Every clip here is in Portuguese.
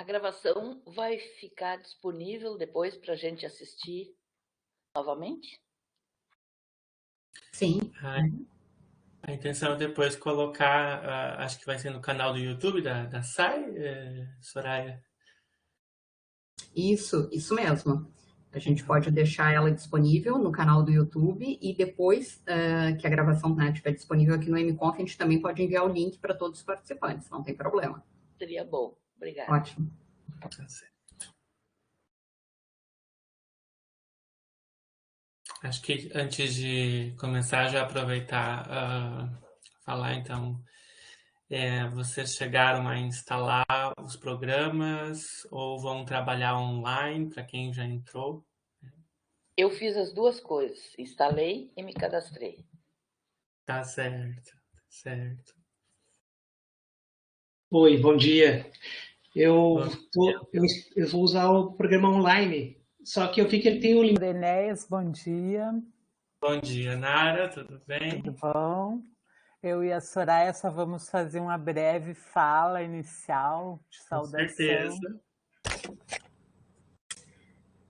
A gravação vai ficar disponível depois para a gente assistir novamente? Sim. A intenção é depois colocar, acho que vai ser no canal do YouTube da SAI, Soraya? Isso mesmo. A gente pode deixar ela disponível no canal do YouTube e depois que a gravação estiver disponível aqui no MConf, a gente também pode enviar o link para todos os participantes, não tem problema. Seria bom. Obrigada. Ótimo. Tá certo. Acho que antes de começar, já aproveitar falar então, vocês chegaram a instalar os programas ou vão trabalhar online para quem já entrou? Eu fiz as duas coisas, instalei e me cadastrei. Tá certo, certo. Oi, bom dia. Eu vou usar o programa online, só que eu vi que ele tem um link. Enéas, bom dia. Bom dia, Nara, tudo bem? Tudo bom? Eu e a Soraya só vamos fazer uma breve fala inicial de saudação. Com certeza.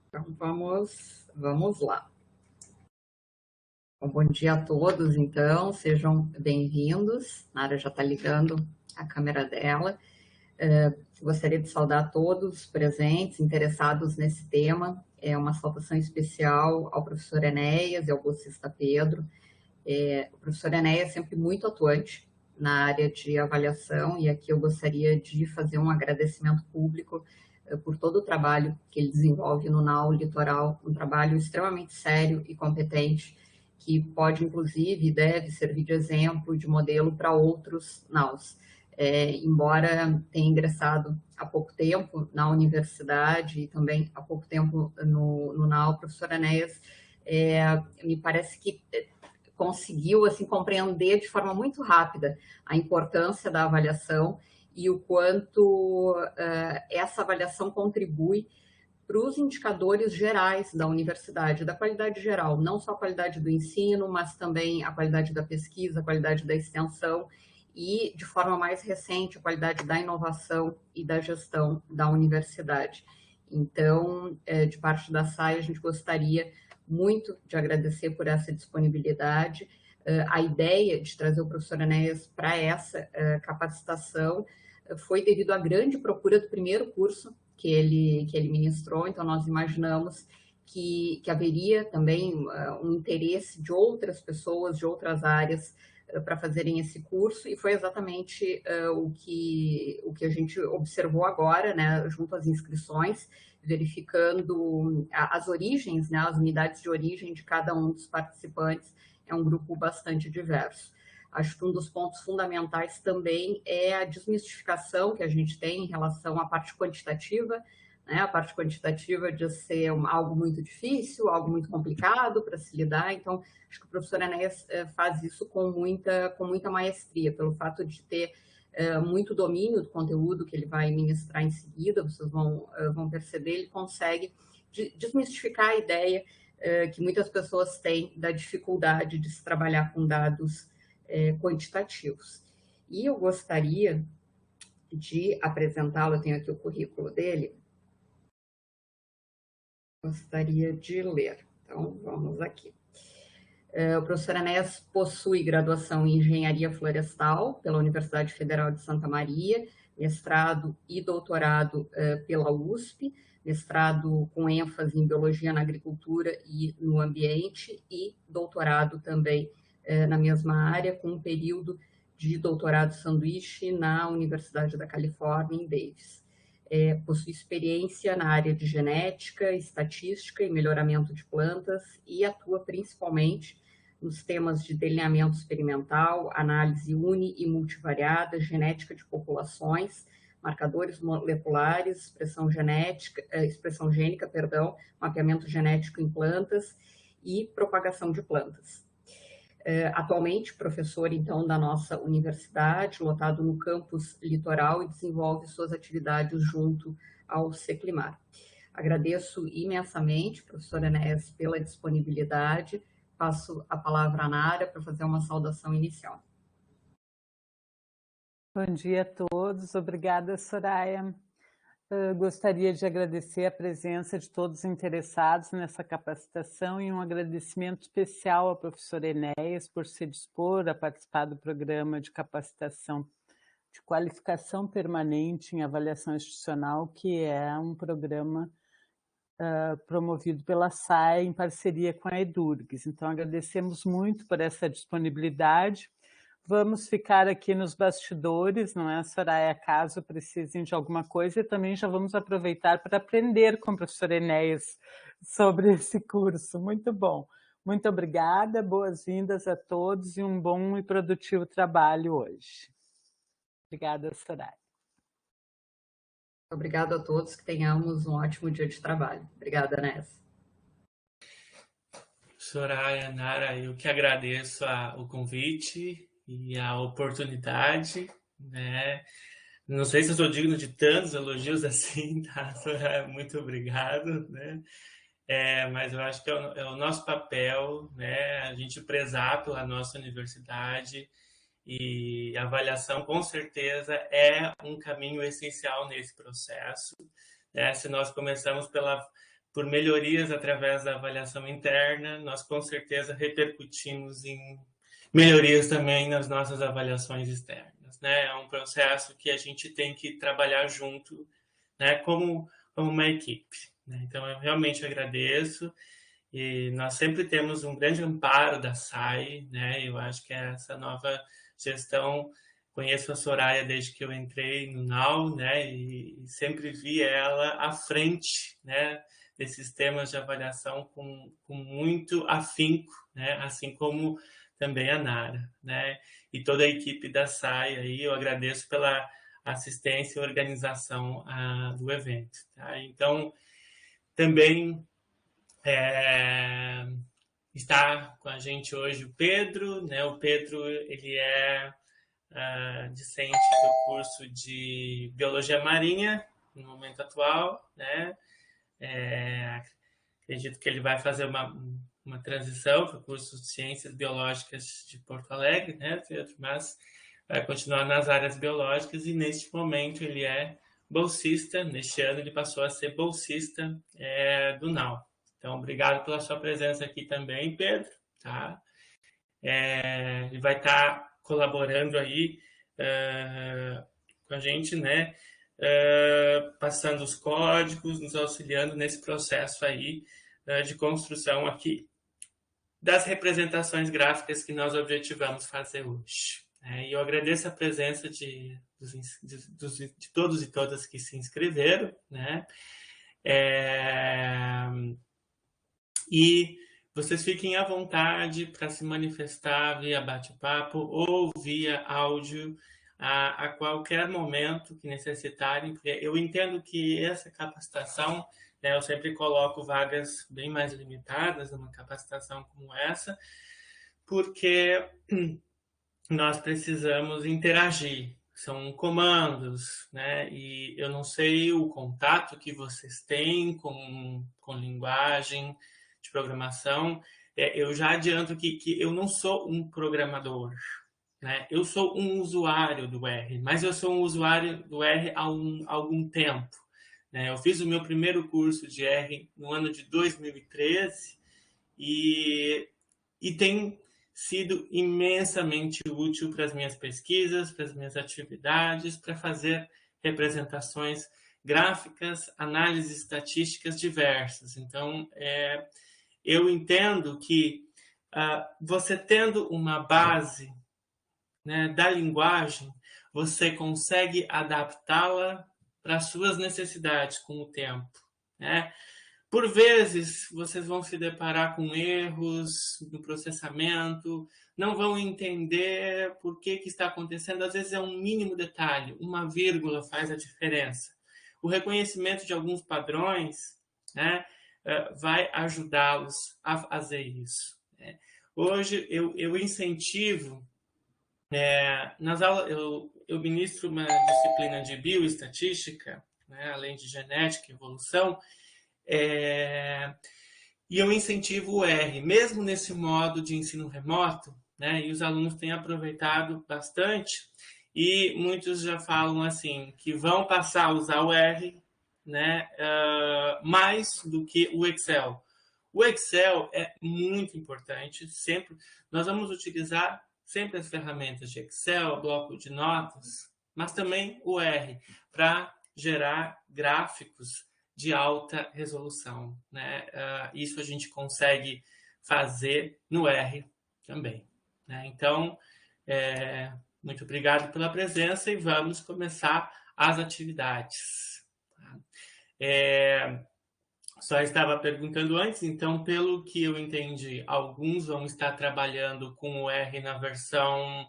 Então vamos lá. Bom dia a todos, então, sejam bem-vindos. A Nara já está ligando a câmera dela. Gostaria de saudar todos os presentes, interessados nesse tema. É uma saudação especial ao professor Enéas e ao bolsista Pedro. O professor Enéas é sempre muito atuante na área de avaliação e aqui eu gostaria de fazer um agradecimento público por todo o trabalho que ele desenvolve no NAU Litoral, um trabalho extremamente sério e competente, que pode, inclusive, e deve servir de exemplo, de modelo para outros NAUs. Embora tenha ingressado há pouco tempo na universidade e também há pouco tempo no NAU, o professor Enéas me parece que conseguiu assim, compreender de forma muito rápida a importância da avaliação e o quanto essa avaliação contribui para os indicadores gerais da universidade, da qualidade geral, não só a qualidade do ensino, mas também a qualidade da pesquisa, a qualidade da extensão e, de forma mais recente, a qualidade da inovação e da gestão da universidade. Então, de parte da SAI, a gente gostaria muito de agradecer por essa disponibilidade. A ideia de trazer o professor Enéas para essa capacitação foi devido à grande procura do primeiro curso que ele ministrou, então nós imaginamos que haveria também um interesse de outras pessoas, de outras áreas, para fazerem esse curso, e foi exatamente o que a gente observou agora, né, junto às inscrições, verificando as origens, né, as unidades de origem de cada um dos participantes, é um grupo bastante diverso. Acho que um dos pontos fundamentais também é a desmistificação que a gente tem em relação à parte quantitativa, né? A parte quantitativa de ser algo muito difícil, algo muito complicado para se lidar. Então, acho que o professor Enéas faz isso com muita maestria, pelo fato de ter muito domínio do conteúdo que ele vai ministrar em seguida, vocês vão perceber, ele consegue desmistificar a ideia que muitas pessoas têm da dificuldade de se trabalhar com dados quantitativos. E eu gostaria de apresentá-lo, eu tenho aqui o currículo dele, gostaria de ler. Então, vamos aqui. O professor Enéas possui graduação em Engenharia Florestal pela Universidade Federal de Santa Maria, mestrado e doutorado pela USP, mestrado com ênfase em Biologia na Agricultura e no Ambiente e doutorado também na mesma área, com um período de doutorado sanduíche na Universidade da Califórnia, em Davis. Possui experiência na área de genética, estatística e melhoramento de plantas e atua principalmente nos temas de delineamento experimental, análise uni e multivariada, genética de populações, marcadores moleculares, expressão gênica, mapeamento genético em plantas e propagação de plantas. Atualmente, professor, então, da nossa universidade, lotado no campus Litoral e desenvolve suas atividades junto ao Seclimar. Agradeço imensamente, professor Enéas, pela disponibilidade. Passo a palavra à Nara para fazer uma saudação inicial. Bom dia a todos. Obrigada, Soraya. Gostaria de agradecer a presença de todos os interessados nessa capacitação e um agradecimento especial ao professor Enéas por se dispor a participar do programa de capacitação de qualificação permanente em avaliação institucional, que é um programa promovido pela SAE em parceria com a EDURGS. Então, agradecemos muito por essa disponibilidade. Vamos ficar aqui nos bastidores, não é, Soraya? Caso precisem de alguma coisa, e também já vamos aproveitar para aprender com o professor Enéas sobre esse curso. Muito bom. Muito obrigada, boas-vindas a todos e um bom e produtivo trabalho hoje. Obrigada, Soraya. Obrigado a todos, que tenhamos um ótimo dia de trabalho. Obrigada, Nessa. Soraya, Nara, eu que agradeço o convite e a oportunidade, né? Não sei se eu sou digno de tantos elogios assim, tá, Soraya? Muito obrigado, né? Mas eu acho que é o nosso papel, né? A gente prezar pela nossa universidade, e a avaliação, com certeza, é um caminho essencial nesse processo, né? Se nós começamos por melhorias através da avaliação interna, nós com certeza repercutimos em melhorias também nas nossas avaliações externas, né? É um processo que a gente tem que trabalhar junto, né? Como uma equipe, né? Então, eu realmente agradeço, e nós sempre temos um grande amparo da SAE, né? Eu acho que essa nova gestão, conheço a Soraya desde que eu entrei no NAU, né? E sempre vi ela à frente, né, desses temas de avaliação com muito afinco, né? Assim como também a Nara, né? E toda a equipe da SAE aí, eu agradeço pela assistência e organização do evento, tá? Então, também está com a gente hoje o Pedro, né? O Pedro, ele é discente do curso de Biologia Marinha, no momento atual, né? Acredito que ele vai fazer uma transição para o curso de Ciências Biológicas de Porto Alegre, né, Pedro? Mas vai continuar nas áreas biológicas, e neste momento ele é bolsista. Neste ano ele passou a ser bolsista do NAU. Então, obrigado pela sua presença aqui também, Pedro, tá? Ele vai estar colaborando aí com a gente, né? Passando os códigos, nos auxiliando nesse processo aí de construção aqui das representações gráficas que nós objetivamos fazer hoje. E eu agradeço a presença de todos e todas que se inscreveram, né? E vocês fiquem à vontade para se manifestar via bate-papo ou via áudio a qualquer momento que necessitarem, porque eu entendo que essa capacitação, né, eu sempre coloco vagas bem mais limitadas numa capacitação como essa, porque nós precisamos interagir. São comandos, né? E eu não sei o contato que vocês têm com linguagem de programação. Eu já adianto que eu não sou um programador, né? Eu sou um usuário do R, mas eu sou um usuário do R há algum tempo, né? Eu fiz o meu primeiro curso de R no ano de 2013 e tem sido imensamente útil para as minhas pesquisas, para as minhas atividades, para fazer representações gráficas, análises estatísticas diversas. Então, eu entendo que você tendo uma base, né, da linguagem, você consegue adaptá-la para as suas necessidades com o tempo, né? Por vezes, vocês vão se deparar com erros no processamento, não vão entender por que está acontecendo. Às vezes é um mínimo detalhe, uma vírgula faz a diferença. O reconhecimento de alguns padrões, né, vai ajudá-los a fazer isso, né? Hoje, eu incentivo, nas aulas, eu ministro uma disciplina de bioestatística, né, além de genética e evolução, e eu incentivo o R, mesmo nesse modo de ensino remoto, né, e os alunos têm aproveitado bastante, e muitos já falam assim, que vão passar a usar o R né, mais do que o Excel. O Excel é muito importante, sempre. Nós vamos utilizar sempre as ferramentas de Excel, bloco de notas, mas também o R, para gerar gráficos de alta resolução, né? Isso a gente consegue fazer no R também, né? Então, muito obrigado pela presença e vamos começar as atividades. Só estava perguntando antes, então, pelo que eu entendi, alguns vão estar trabalhando com o R na versão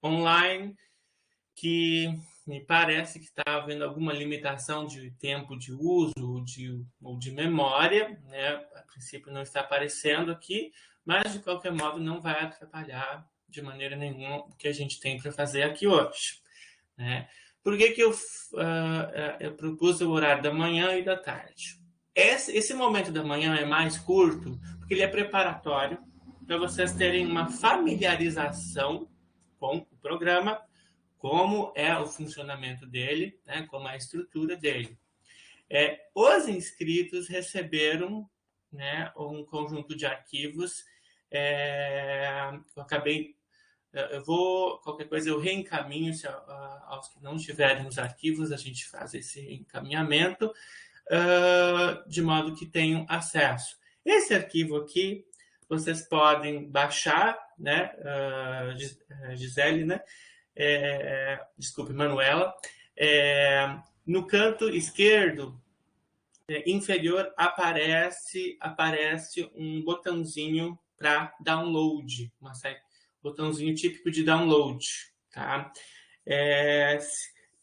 online, que me parece que está havendo alguma limitação de tempo de uso ou de memória, né? A princípio não está aparecendo aqui, mas de qualquer modo não vai atrapalhar de maneira nenhuma o que a gente tem para fazer aqui hoje, né? Por que eu propus o horário da manhã e da tarde? Esse momento da manhã é mais curto, porque ele é preparatório para vocês terem uma familiarização com o programa, como é o funcionamento dele, né, como é a estrutura dele. Os inscritos receberam, né, um conjunto de arquivos. Qualquer coisa eu reencaminho aos que não tiverem os arquivos, a gente faz esse encaminhamento, de modo que tenham acesso. Esse arquivo aqui, vocês podem baixar, né, Gisele, né? Desculpe, Manuela. No canto esquerdo inferior aparece um botãozinho para download, botãozinho típico de download, tá?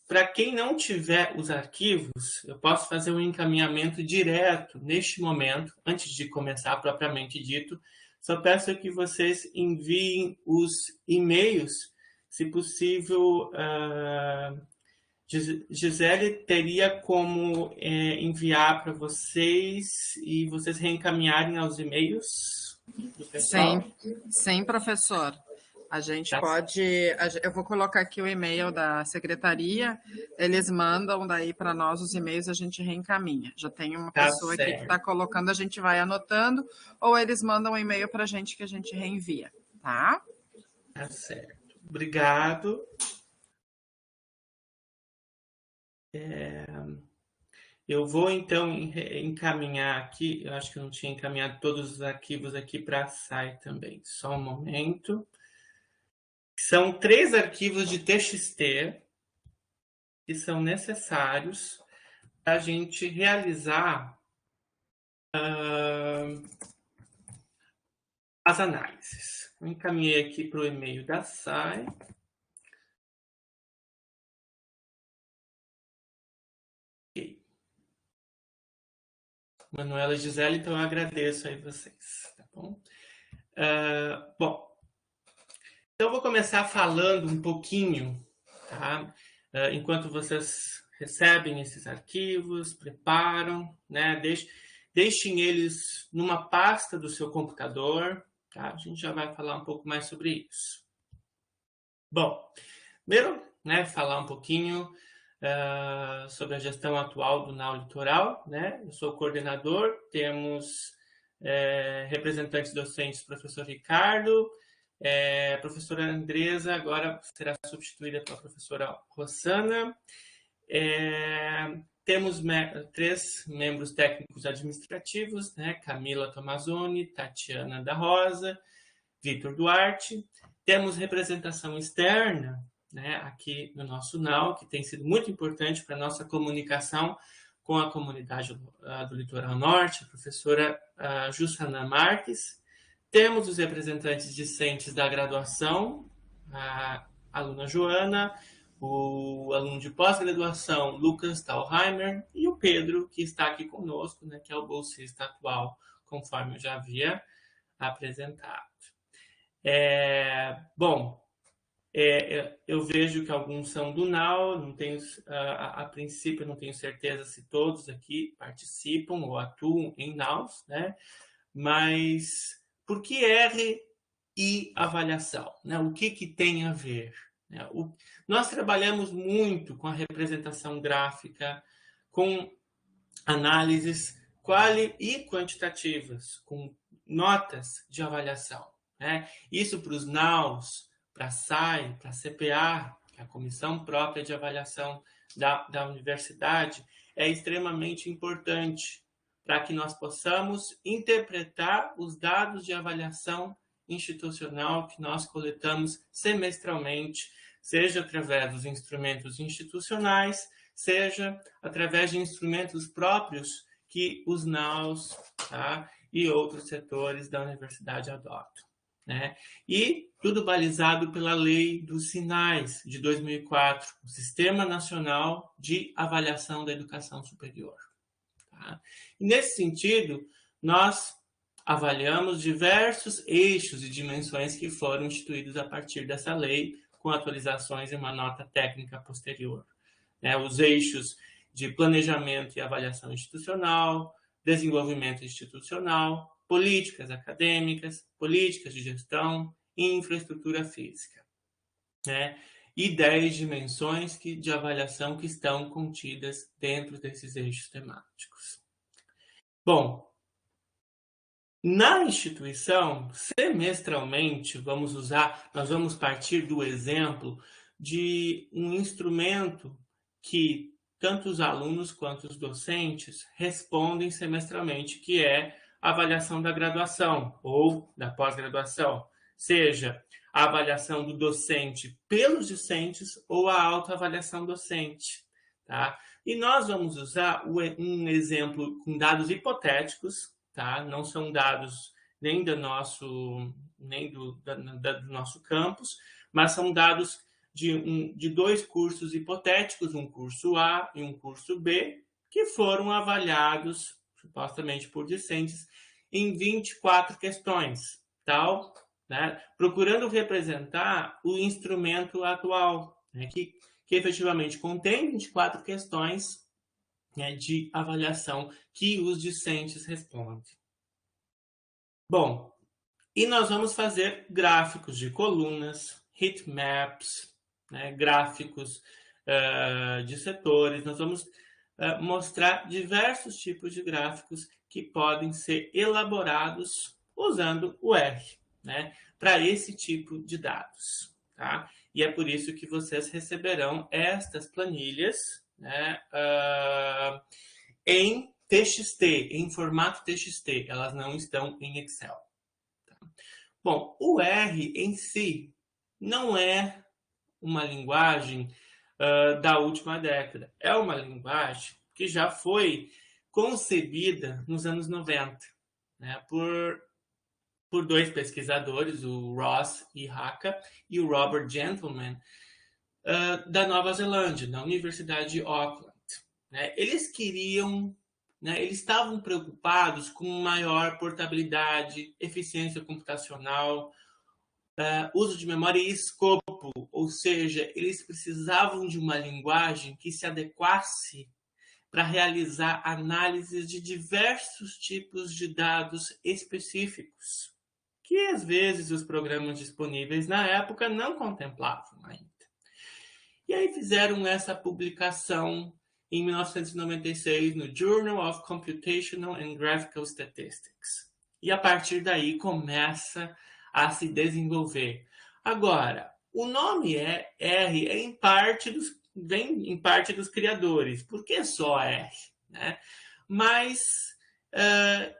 Para quem não tiver os arquivos, eu posso fazer um encaminhamento direto neste momento, antes de começar propriamente dito. Só peço que vocês enviem os e-mails, se possível. Gisele teria como enviar para vocês e vocês reencaminharem aos e-mails do pessoal? Sim, professor. A gente pode... Eu vou colocar aqui o e-mail da secretaria, eles mandam daí para nós os e-mails, a gente reencaminha. Já tem uma pessoa aqui que está colocando, a gente vai anotando, ou eles mandam um e-mail para a gente que a gente reenvia, tá? Tá certo. Obrigado. Eu vou, então, encaminhar aqui, eu acho que eu não tinha encaminhado todos os arquivos aqui para a SAI também. Só um momento. São 3 arquivos de TXT que são necessários para a gente realizar as análises. Eu encaminhei aqui para o e-mail da SAI. Okay. Manuela e Gisele, então eu agradeço aí vocês, tá bom? Bom, então eu vou começar falando um pouquinho, tá? Enquanto vocês recebem esses arquivos, preparam, né? Deixem eles numa pasta do seu computador, tá? A gente já vai falar um pouco mais sobre isso. Bom, primeiro, né, falar um pouquinho sobre a gestão atual do NAU Litoral, né? Eu sou coordenador, temos representantes docentes, professor Ricardo, professora Andresa, agora será substituída pela professora Rossana. Temos 3 membros técnicos administrativos, né? Camila Tomazoni, Tatiana da Rosa, Vitor Duarte. Temos representação externa, né, aqui no nosso NAU, que tem sido muito importante para a nossa comunicação com a comunidade do Litoral Norte, a professora Jussana Marques. Temos os representantes discentes da graduação, a aluna Joana, o aluno de pós-graduação Lucas Thalheimer e o Pedro, que está aqui conosco, né, que é o bolsista atual, conforme eu já havia apresentado. Bom, eu vejo que alguns são do NAU, não tenho, a princípio não tenho certeza se todos aqui participam ou atuam em NAUs, né? Mas por que R e avaliação, né? O que tem a ver? Né? Nós trabalhamos muito com a representação gráfica, com análises quali e quantitativas, com notas de avaliação, né? Isso para os NAUs, para a SAI, para a CPA, que é a Comissão Própria de Avaliação da Universidade, é extremamente importante para que nós possamos interpretar os dados de avaliação institucional que nós coletamos semestralmente, seja através dos instrumentos institucionais, seja através de instrumentos próprios que os NAUs, tá, e outros setores da universidade adotam, né? E tudo balizado pela Lei dos Sinais de 2004, o Sistema Nacional de Avaliação da Educação Superior. Tá? E nesse sentido, nós avaliamos diversos eixos e dimensões que foram instituídos a partir dessa lei, com atualizações em uma nota técnica posterior. Né? Os eixos de planejamento e avaliação institucional, desenvolvimento institucional, políticas acadêmicas, políticas de gestão e infraestrutura física. Né? E 10 dimensões de avaliação que estão contidas dentro desses eixos temáticos. Bom, na instituição, semestralmente, nós vamos partir do exemplo de um instrumento que tanto os alunos quanto os docentes respondem semestralmente, que é a avaliação da graduação ou da pós-graduação, seja a avaliação do docente pelos discentes ou a autoavaliação docente. Tá? E nós vamos usar um exemplo com dados hipotéticos, tá? Não são dados nem do nosso campus, mas são dados de 2 cursos hipotéticos, um curso A e um curso B, que foram avaliados, supostamente por discentes, em 24 questões, tal, né? Procurando representar o instrumento atual, né? que efetivamente contém 24 questões, né, de avaliação que os discentes respondem. Bom, e nós vamos fazer gráficos de colunas, heatmaps, né, gráficos de setores. Nós vamos mostrar diversos tipos de gráficos que podem ser elaborados usando o R, né, para esse tipo de dados. Tá? E é por isso que vocês receberão estas planilhas, né, em TXT, em formato TXT. Elas não estão em Excel. Tá? Bom, o R em si não é uma linguagem da última década. É uma linguagem que já foi concebida nos anos 90, né, por 2 pesquisadores, o Ross Ihaka e o Robert Gentleman, da Nova Zelândia, da Universidade de Auckland. Né? Eles queriam, né, eles estavam preocupados com maior portabilidade, eficiência computacional, uso de memória e escopo, ou seja, eles precisavam de uma linguagem que se adequasse para realizar análises de diversos tipos de dados específicos, que às vezes os programas disponíveis na época não contemplavam ainda. E aí fizeram essa publicação em 1996 no Journal of Computational and Graphical Statistics. E a partir daí começa a se desenvolver. Agora, o nome R vem em parte dos criadores. Por que só R? Né? Mas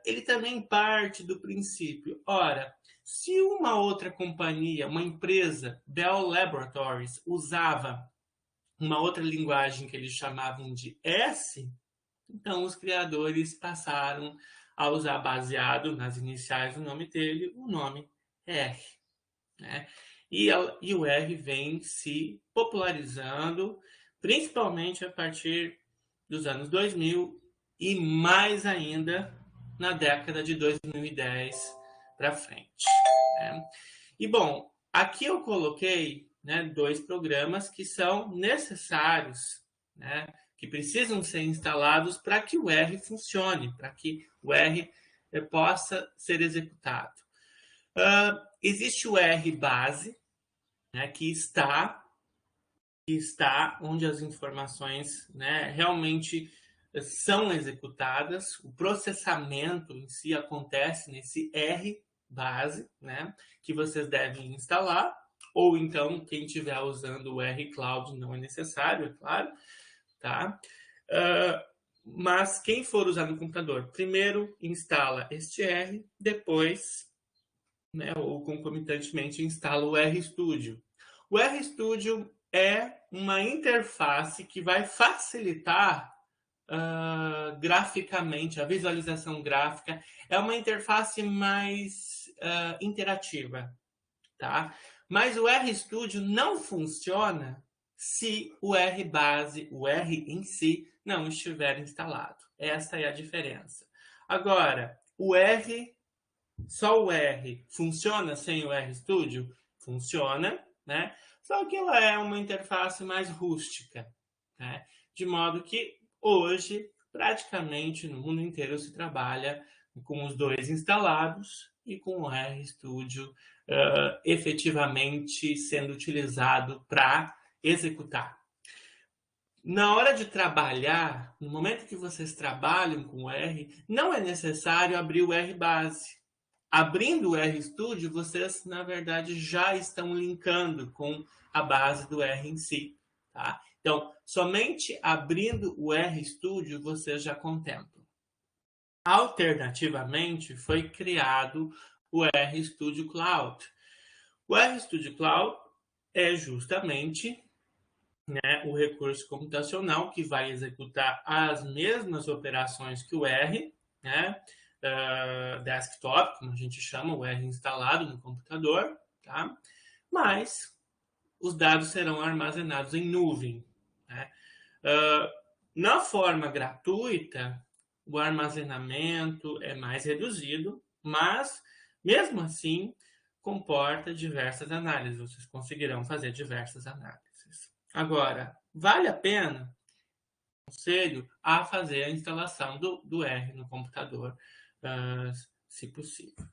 ele também parte do princípio. Ora, se uma outra companhia, uma empresa, Bell Laboratories, usava uma outra linguagem que eles chamavam de S, então os criadores passaram a usar, baseado nas iniciais do nome dele, o nome R. Né? E o R vem se popularizando, principalmente a partir dos anos 2000 e mais ainda na década de 2010 para frente. Né? E, bom, aqui eu coloquei, né, 2 programas que são necessários, né, que precisam ser instalados para que o R funcione, para que o R possa ser executado. Existe o R base, né, que está onde as informações, né, realmente são executadas, o processamento em si acontece nesse R base, né, que vocês devem instalar, ou então quem estiver usando o R Cloud não é necessário, é claro, tá? Mas quem for usar no computador, primeiro instala este R, depois, né, ou concomitantemente, instala o RStudio. O RStudio é uma interface que vai facilitar graficamente, a visualização gráfica. É uma interface mais interativa, tá? Mas o RStudio não funciona se o R base, o R em si, não estiver instalado. Essa é a diferença. Agora, só o R funciona sem o RStudio? Funciona, né? Só que ela é uma interface mais rústica, né? De modo que hoje, praticamente no mundo inteiro, se trabalha com os dois instalados e com o RStudio efetivamente sendo utilizado para executar. Na hora de trabalhar, no momento que vocês trabalham com o R, não é necessário abrir o R base. Abrindo o RStudio, vocês, na verdade, já estão linkando com a base do R em si, tá? Então, somente abrindo o RStudio, vocês já contemplam. Alternativamente, foi criado o RStudio Cloud. O RStudio Cloud é justamente, né, o recurso computacional que vai executar as mesmas operações que o R, né, desktop, como a gente chama, o R instalado no computador, tá? Mas os dados serão armazenados em nuvem, né? Na forma gratuita, o armazenamento é mais reduzido, mas, mesmo assim, comporta diversas análises. Vocês conseguirão fazer diversas análises. Agora, vale a pena, aconselho a fazer a instalação do R no computador, se possível.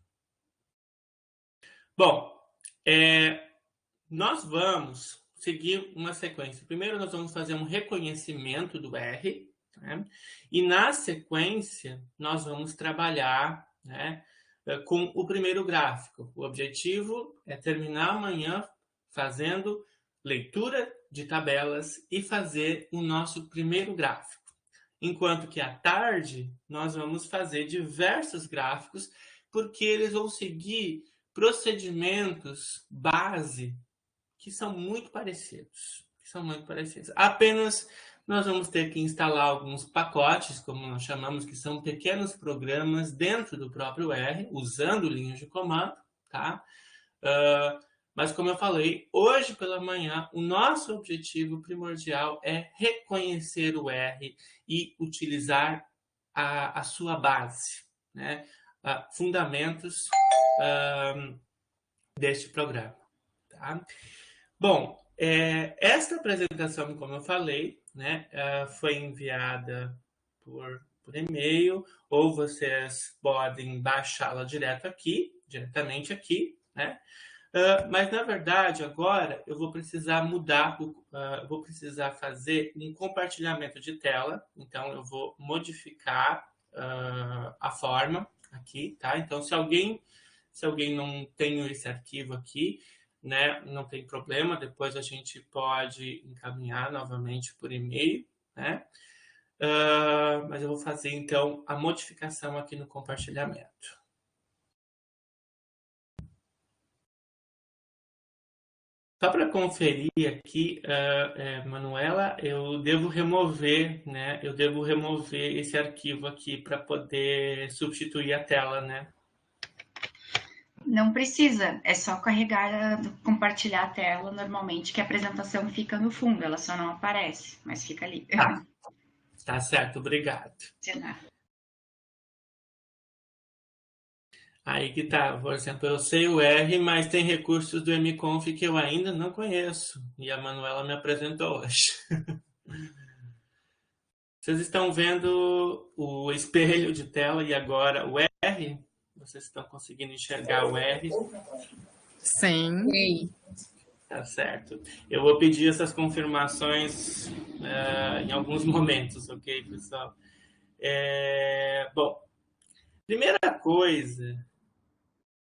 Bom, nós vamos seguir uma sequência. Primeiro, nós vamos fazer um reconhecimento do R, né? E, na sequência, nós vamos trabalhar, né, com o primeiro gráfico. O objetivo é terminar amanhã fazendo leitura de tabelas e fazer o nosso primeiro gráfico. Enquanto que à tarde nós vamos fazer diversos gráficos, porque eles vão seguir procedimentos base que são muito parecidos. Apenas nós vamos ter que instalar alguns pacotes, como nós chamamos, que são pequenos programas dentro do próprio R, usando linhas de comando, tá? Mas, como eu falei, hoje pela manhã, o nosso objetivo primordial é reconhecer o R e utilizar a sua base, né? Fundamentos deste programa. Tá? Bom, esta apresentação, como eu falei, né, foi enviada por e-mail, ou vocês podem baixá-la diretamente aqui, né? Mas, na verdade, agora eu vou precisar mudar, vou precisar fazer um compartilhamento de tela. Então, eu vou modificar a forma aqui, tá? Então, se alguém não tem esse arquivo aqui, né, não tem problema, depois a gente pode encaminhar novamente por e-mail, né? Mas eu vou fazer, então, a modificação aqui no compartilhamento. Só para conferir aqui, Manuela, eu devo remover, né? Eu devo remover esse arquivo aqui para poder substituir a tela, né? Não precisa, é só carregar, compartilhar a tela normalmente, que a apresentação fica no fundo, ela só não aparece, mas fica ali. Tá certo, obrigado. De nada. Aí que tá, por exemplo, eu sei o R, mas tem recursos do mconf que eu ainda não conheço. E a Manuela me apresentou hoje. Vocês estão vendo o espelho de tela e agora o R? Vocês estão conseguindo enxergar o R? Sim. Tá certo. Eu vou pedir essas confirmações em alguns momentos, ok, pessoal? Bom, primeira coisa,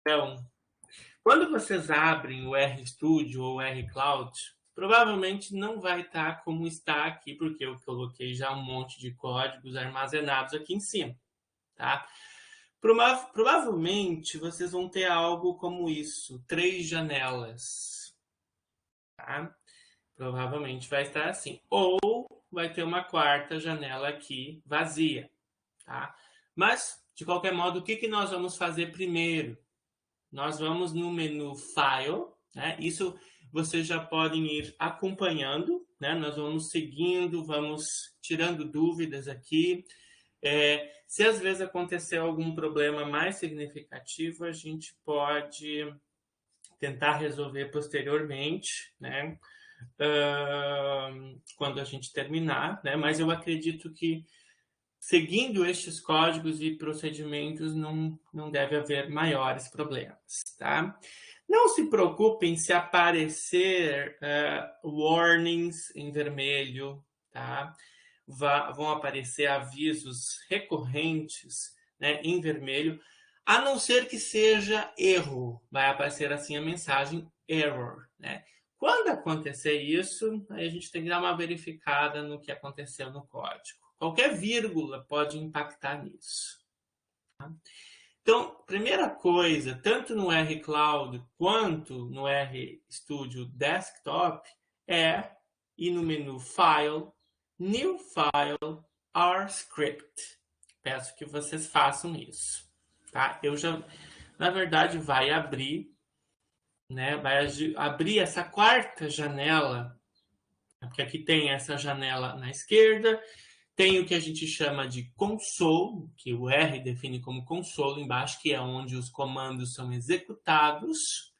então, quando vocês abrem o RStudio ou o RCloud, provavelmente não vai estar como está aqui, porque eu coloquei já um monte de códigos armazenados aqui em cima, tá? Provavelmente vocês vão ter algo como isso, 3 janelas, tá? Provavelmente vai estar assim. Ou vai ter uma 4ª janela aqui vazia, tá? Mas, de qualquer modo, o que nós vamos fazer primeiro? Nós vamos no menu File, né? Isso vocês já podem ir acompanhando, né? Nós vamos seguindo, vamos tirando dúvidas aqui. Se às vezes acontecer algum problema mais significativo, a gente pode tentar resolver posteriormente, né? Quando a gente terminar, né? Mas eu acredito que seguindo estes códigos e procedimentos não deve haver maiores problemas, tá? Não se preocupem se aparecer warnings em vermelho, tá? Vão aparecer avisos recorrentes, né, em vermelho, a não ser que seja erro. Vai aparecer assim a mensagem error, né? Quando acontecer isso, aí a gente tem que dar uma verificada no que aconteceu no código. Qualquer vírgula pode impactar nisso. Tá? Então, primeira coisa, tanto no RCloud quanto no RStudio Desktop, é ir no menu File, New File, RScript. Peço que vocês façam isso. Tá? Eu já, na verdade, vai abrir, né? Vai abrir essa 4ª janela, porque aqui tem essa janela na esquerda, tem o que a gente chama de console, que o R define como console embaixo, que é onde os comandos são executados.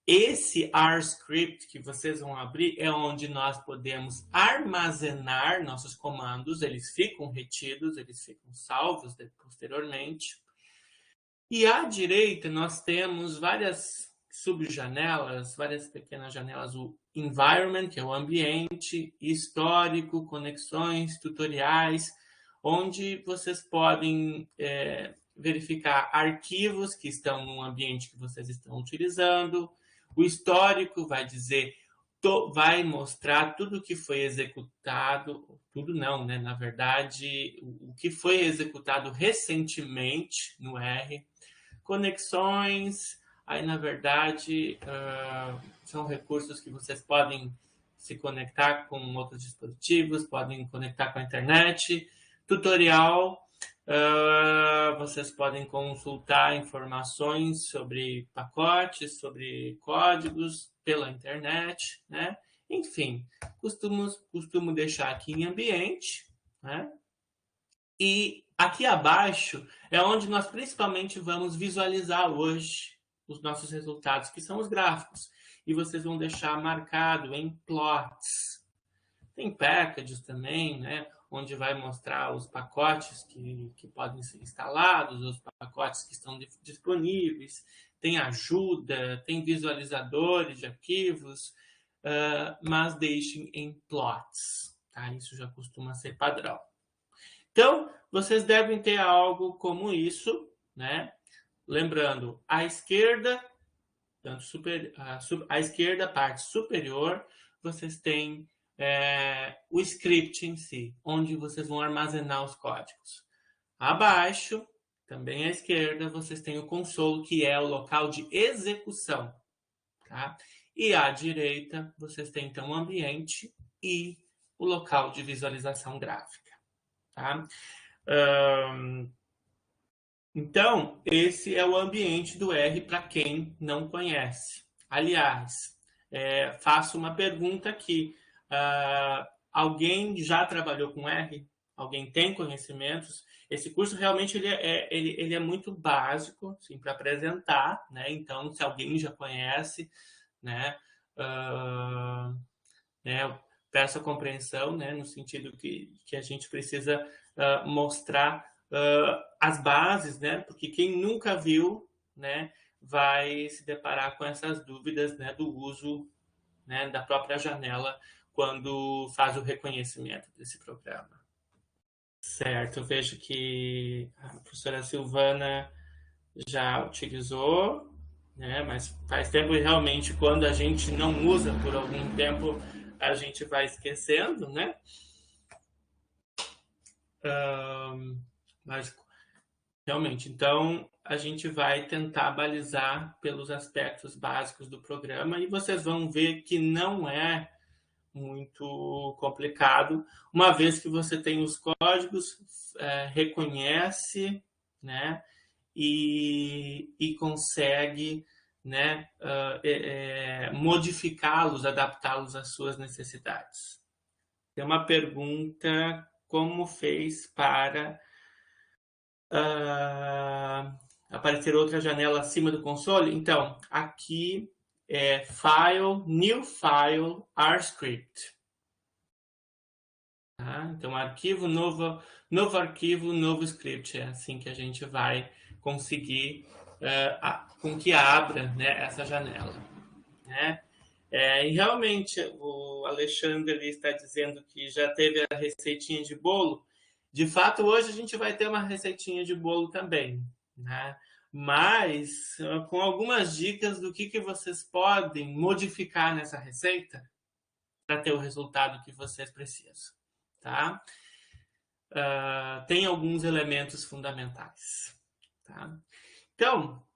Esse RScript que vocês vão abrir é onde nós podemos armazenar nossos comandos, eles ficam retidos, eles ficam salvos posteriormente. E à direita nós temos várias subjanelas, várias pequenas janelas, o environment, que é o ambiente, histórico, conexões, tutoriais, onde vocês podem verificar arquivos que estão no ambiente que vocês estão utilizando. O histórico vai dizer, vai mostrar tudo que foi executado, tudo não, né? Na verdade, o que foi executado recentemente no R. Conexões, aí na verdade são recursos que vocês podem se conectar com outros dispositivos, podem conectar com a internet. Tutorial, vocês podem consultar informações sobre pacotes, sobre códigos pela internet, né? Enfim, costumo deixar aqui em ambiente, né? E aqui abaixo é onde nós principalmente vamos visualizar hoje os nossos resultados, que são os gráficos. E vocês vão deixar marcado em plots. Tem packages também, né? Onde vai mostrar os pacotes que podem ser instalados, os pacotes que estão disponíveis. Tem ajuda, tem visualizadores de arquivos, mas deixem em plots. Tá? Isso já costuma ser padrão. Então, vocês devem ter algo como isso, né? Lembrando, à esquerda, à esquerda, parte superior, vocês têm o script em si, onde vocês vão armazenar os códigos. Abaixo, também à esquerda, vocês têm o console, que é o local de execução. Tá? E à direita, vocês têm então o ambiente e o local de visualização gráfica. Tá? Então, esse é o ambiente do R para quem não conhece. Aliás, faço uma pergunta aqui. Alguém já trabalhou com R? Alguém tem conhecimentos? Esse curso realmente ele é muito básico assim, para apresentar, né? Então, se alguém já conhece, né? Peço a compreensão, né? No sentido que a gente precisa mostrar as bases, né? Porque quem nunca viu, né, vai se deparar com essas dúvidas, né, do uso, né, da própria janela quando faz o reconhecimento desse programa. Certo, eu vejo que a professora Silvana já utilizou, né? Mas faz tempo e realmente quando a gente não usa por algum tempo, a gente vai esquecendo, né? Mas realmente, então a gente vai tentar balizar pelos aspectos básicos do programa e vocês vão ver que não é muito complicado, uma vez que você tem os códigos, reconhece, né? E consegue, né, modificá-los, adaptá-los às suas necessidades. Tem uma pergunta, como fez para aparecer outra janela acima do console? Então, aqui é File, New File, RScript. Tá? Então, arquivo, novo arquivo, novo script. É assim que a gente vai conseguir com que abra, né, essa janela. Né? E realmente, o Alexandre está dizendo que já teve a receitinha de bolo. De fato, hoje a gente vai ter uma receitinha de bolo também. Né? Mas com algumas dicas do que vocês podem modificar nessa receita para ter o resultado que vocês precisam. Tá? Tem alguns elementos fundamentais. Tá? Então,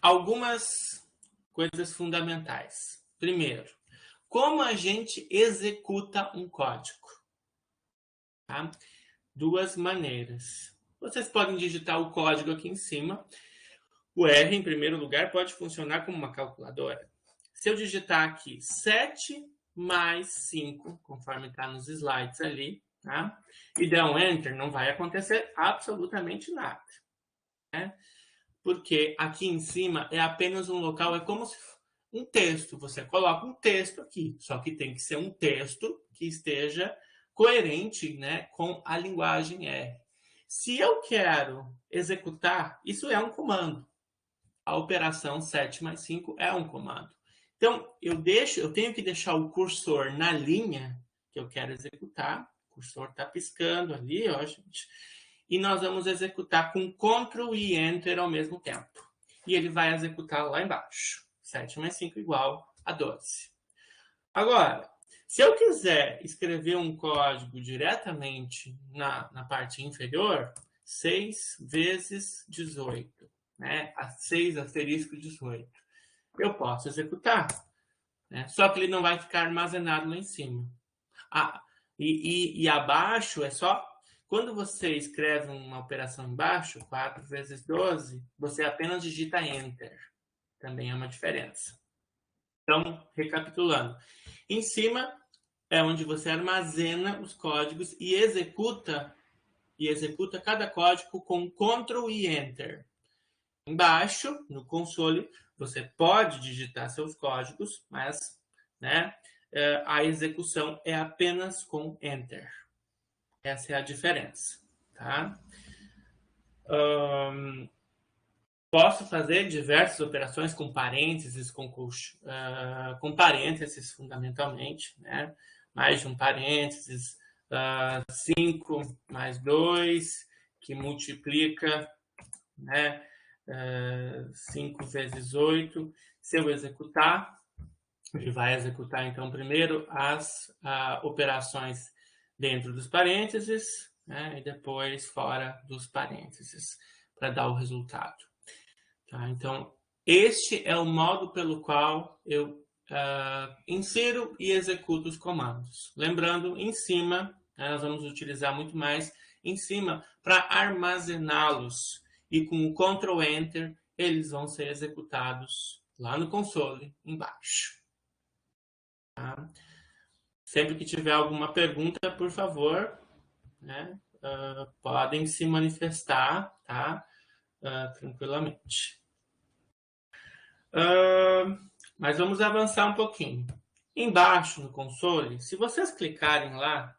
algumas coisas fundamentais. Primeiro, como a gente executa um código? Tá? Duas maneiras. Vocês podem digitar o código aqui em cima. O R, em primeiro lugar, pode funcionar como uma calculadora. Se eu digitar aqui 7 mais 5, conforme está nos slides ali, tá? E der um Enter, não vai acontecer absolutamente nada. Né? Porque aqui em cima é apenas um local, é como se um texto. Você coloca um texto aqui, só que tem que ser um texto que esteja coerente, né, com a linguagem R. Se eu quero executar, isso é um comando. A operação 7 mais 5 é um comando. Então, eu tenho que deixar o cursor na linha que eu quero executar. O cursor está piscando ali, ó, gente. E nós vamos executar com Ctrl e Enter ao mesmo tempo. E ele vai executar lá embaixo. 7 mais 5 igual a 12. Agora, se eu quiser escrever um código diretamente na parte inferior, 6 vezes 18, né? 6 asterisco 18. Eu posso executar, né? Só que ele não vai ficar armazenado lá em cima. E abaixo é só... Quando você escreve uma operação embaixo, 4 vezes 12, você apenas digita Enter. Também é uma diferença. Então, recapitulando. Em cima é onde você armazena os códigos e executa cada código com Ctrl e Enter. Embaixo, no console, você pode digitar seus códigos, mas, né, a execução é apenas com Enter. Essa é a diferença. Tá? Posso fazer diversas operações com parênteses, com parênteses fundamentalmente, né? Mais de um parênteses, 5 mais 2, que multiplica, né? 5 vezes 8. Se eu executar, ele vai executar, então, primeiro as operações dentro dos parênteses, né? E depois fora dos parênteses, para dar o resultado. Tá? Então, este é o modo pelo qual eu insiro e executo os comandos. Lembrando, em cima, nós vamos utilizar muito mais em cima para armazená-los. E com o Ctrl Enter, eles vão ser executados lá no console, embaixo. Tá? Sempre que tiver alguma pergunta, por favor, né, podem se manifestar, tá? Tranquilamente. Mas vamos avançar um pouquinho. Embaixo no console, se vocês clicarem lá,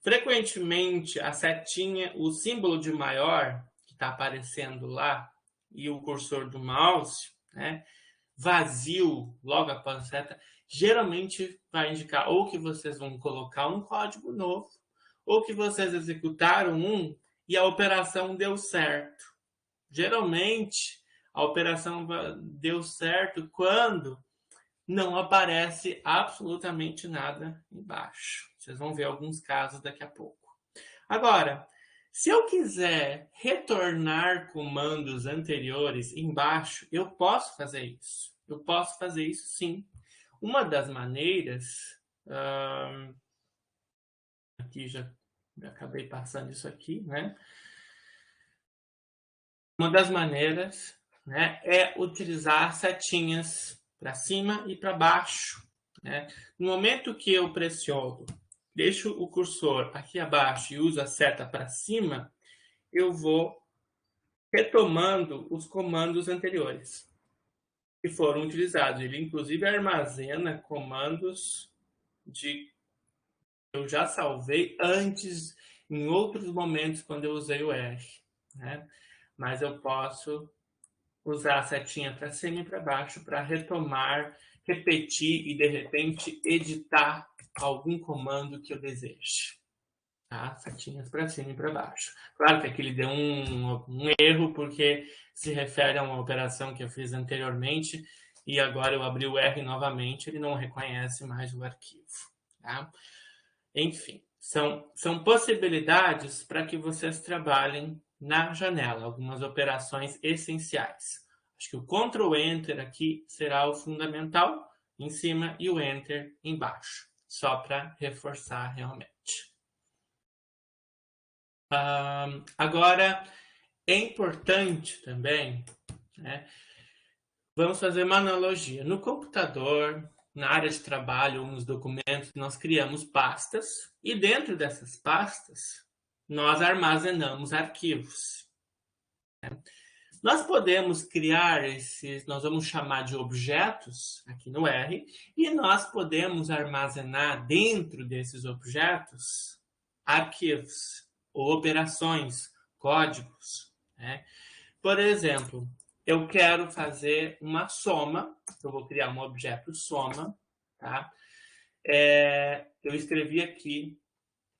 frequentemente a setinha, o símbolo de maior que está aparecendo lá e o cursor do mouse, né, vazio logo após a seta, geralmente vai indicar ou que vocês vão colocar um código novo, ou que vocês executaram um e a operação deu certo. Geralmente, a operação deu certo quando não aparece absolutamente nada embaixo. Vocês vão ver alguns casos daqui a pouco. Agora, se eu quiser retornar comandos anteriores embaixo, eu posso fazer isso. Eu posso fazer isso sim. Uma das maneiras... aqui já acabei passando isso aqui, né? Uma das maneiras, né, é utilizar setinhas para cima e para baixo, né? No momento que eu pressiono, deixo o cursor aqui abaixo e uso a seta para cima, eu vou retomando os comandos anteriores que foram utilizados. Ele, inclusive, armazena comandos que eu já salvei antes, em outros momentos, quando eu usei o R, né? Mas eu posso usar a setinha para cima e para baixo para retomar, repetir e, de repente, editar algum comando que eu deseje. Tá? Setinhas para cima e para baixo. Claro que aqui ele deu um erro, porque se refere a uma operação que eu fiz anteriormente e agora eu abri o R novamente, ele não reconhece mais o arquivo. Tá? Enfim, são possibilidades para que vocês trabalhem na janela, algumas operações essenciais. Acho que o Ctrl Enter aqui será o fundamental em cima e o Enter embaixo, só para reforçar realmente. Agora, é importante também, né, vamos fazer uma analogia. No computador, na área de trabalho ou nos documentos, nós criamos pastas e dentro dessas pastas nós armazenamos arquivos. Nós podemos criar esses, nós vamos chamar de objetos aqui no R, e nós podemos armazenar dentro desses objetos arquivos ou operações, códigos, né? Por exemplo, eu quero fazer uma soma, eu vou criar um objeto soma, tá? Eu escrevi aqui,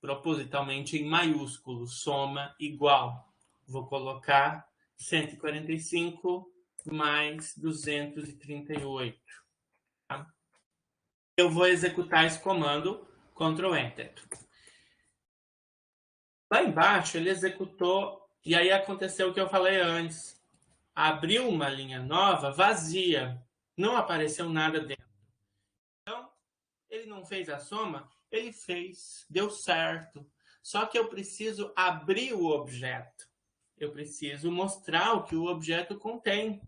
propositalmente em maiúsculo, soma igual. Vou colocar 145 mais 238. Tá? Eu vou executar esse comando, Ctrl Enter. Lá embaixo ele executou, e aí aconteceu o que eu falei antes. Abriu uma linha nova, vazia, não apareceu nada dentro. Então, ele não fez a soma, ele fez, deu certo. Só que eu preciso abrir o objeto. Eu preciso mostrar o que o objeto contém.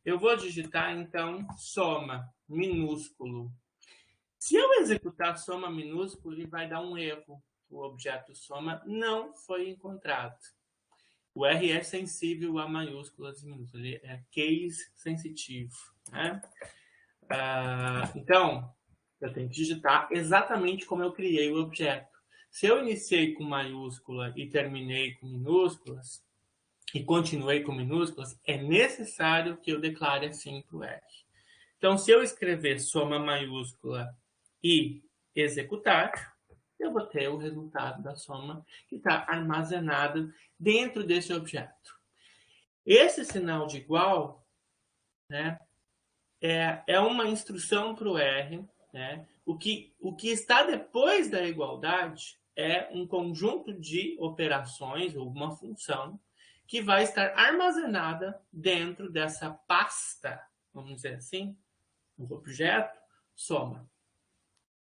Eu vou digitar, então, soma minúsculo. Se eu executar soma minúsculo, ele vai dar um erro. O objeto soma não foi encontrado. O R é sensível a maiúsculas e minúsculas. Ele é case sensitivo. Né? Então, eu tenho que digitar exatamente como eu criei o objeto. Se eu iniciei com maiúscula e terminei com minúsculas, e continuei com minúsculas, é necessário que eu declare assim para o R. Então, se eu escrever soma maiúscula e executar, eu vou ter o resultado da soma que está armazenado dentro desse objeto. Esse sinal de igual, né, é uma instrução para o R. Né? O que está depois da igualdade é um conjunto de operações ou uma função que vai estar armazenada dentro dessa pasta, vamos dizer assim, o objeto soma.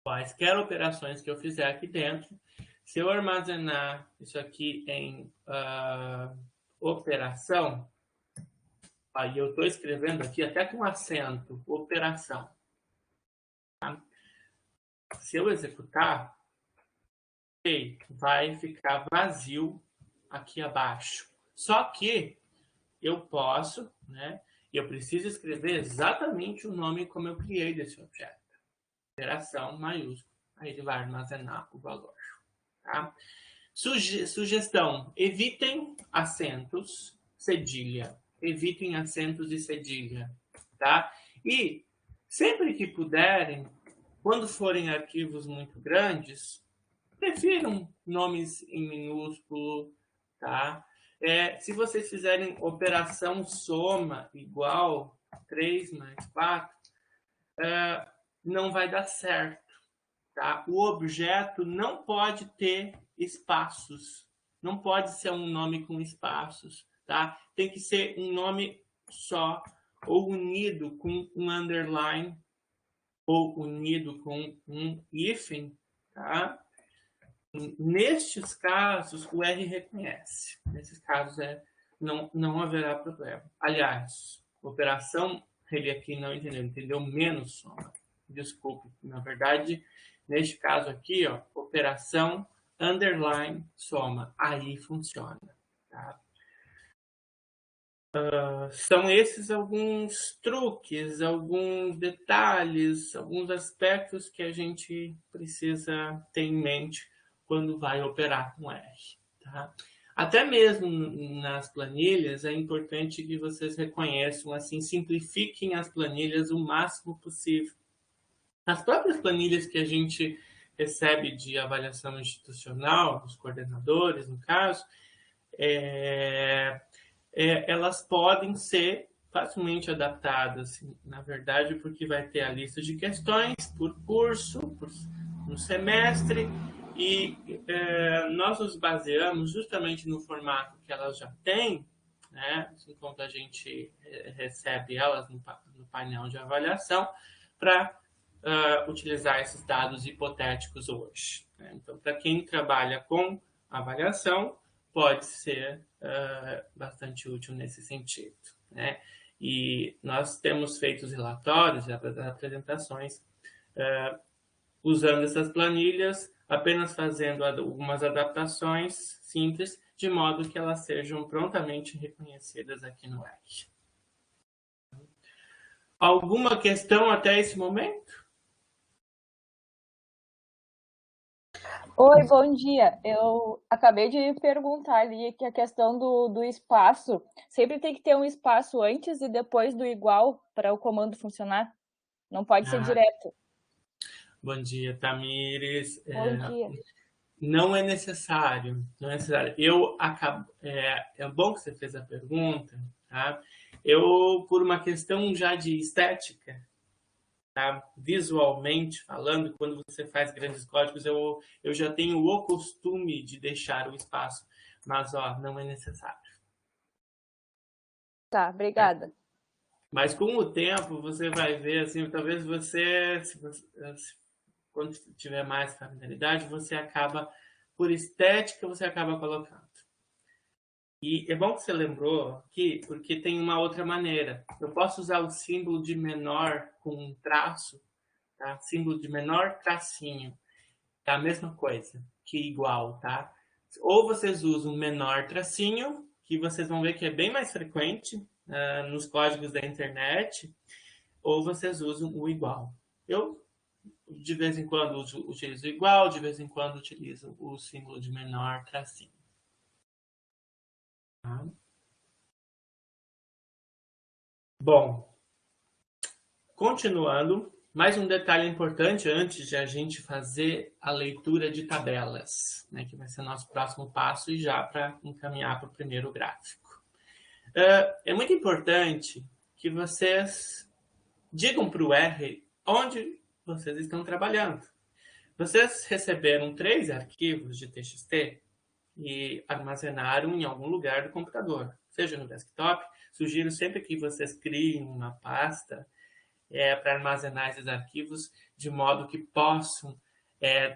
Quaisquer operações que eu fizer aqui dentro, se eu armazenar isso aqui em operação, aí eu estou escrevendo aqui até com acento, operação. Tá? Se eu executar, vai ficar vazio aqui abaixo. Só que eu posso, né? Eu preciso escrever exatamente o nome como eu criei desse objeto. Operação maiúscula. Aí ele vai armazenar o valor. Tá? Sugestão: evitem acentos, cedilha. Evitem acentos e cedilha. Tá? E, sempre que puderem, quando forem arquivos muito grandes, prefiram nomes em minúsculo, tá? Se vocês fizerem operação soma igual 3 mais 4, não vai dar certo, tá? O objeto não pode ter espaços, não pode ser um nome com espaços, tá? Tem que ser um nome só, ou unido com um underline, ou unido com um hífen, tá? Nestes casos, o R reconhece. Nesses casos, não haverá problema. Aliás, operação, ele aqui não entendeu, entendeu menos soma. Desculpe, na verdade, neste caso aqui, ó, operação underline soma. Aí funciona. Tá? São esses alguns truques, alguns detalhes, alguns aspectos que a gente precisa ter em mente quando vai operar com R. Tá? Até mesmo nas planilhas, é importante que vocês reconheçam, assim, simplifiquem as planilhas o máximo possível. As próprias planilhas que a gente recebe de avaliação institucional, dos coordenadores, no caso, elas podem ser facilmente adaptadas, na verdade, porque vai ter a lista de questões por curso, no semestre, e nós nos baseamos justamente no formato que elas já têm, né, enquanto a gente recebe elas no painel de avaliação, para utilizar esses dados hipotéticos hoje. Né? Então, para quem trabalha com avaliação, pode ser bastante útil nesse sentido. Né? E nós temos feito os relatórios e as apresentações usando essas planilhas, apenas fazendo algumas adaptações simples, de modo que elas sejam prontamente reconhecidas aqui no R. Alguma questão até esse momento? Oi, bom dia. Eu acabei de perguntar ali que a questão do espaço, sempre tem que ter um espaço antes e depois do igual para o comando funcionar? Não pode ser direto. Bom dia, Tamires. Bom dia. Não é necessário, não é necessário. É bom que você fez a pergunta, tá? Eu, por uma questão já de estética, tá? Visualmente falando, quando você faz grandes códigos, eu já tenho o costume de deixar o espaço, mas não é necessário. Tá, obrigada. Mas com o tempo você vai ver, assim, talvez você quando tiver mais familiaridade, você acaba, por estética, você acaba colocando. E é bom que você lembrou aqui, porque tem uma outra maneira. Eu posso usar o símbolo de menor com um traço, tá? Símbolo de menor tracinho. É a mesma coisa que igual, tá? Ou vocês usam menor tracinho, que vocês vão ver que é bem mais frequente nos códigos da internet, ou vocês usam o igual. Eu, de vez em quando, utilizo o igual, de vez em quando, utilizo o símbolo de menor tracinho. Tá? Bom, continuando, mais um detalhe importante antes de a gente fazer a leitura de tabelas, né, que vai ser nosso próximo passo e já para encaminhar para o primeiro gráfico. É muito importante que vocês digam para o R onde vocês estão trabalhando. Vocês receberam 3 arquivos de TXT e armazenaram em algum lugar do computador, seja no desktop. Sugiro sempre que vocês criem uma pasta para armazenar esses arquivos, de modo que possam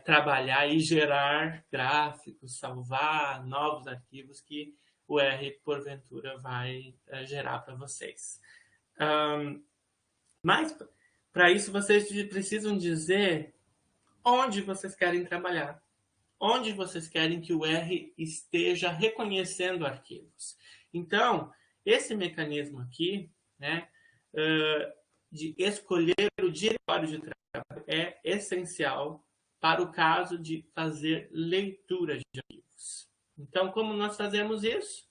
trabalhar e gerar gráficos, salvar novos arquivos que o R, porventura, vai gerar para vocês. Mas, para isso, vocês precisam dizer onde vocês querem trabalhar. Onde vocês querem que o R esteja reconhecendo arquivos. Então, esse mecanismo aqui, né, de escolher o diretório de trabalho é essencial para o caso de fazer leitura de arquivos. Então, como nós fazemos isso?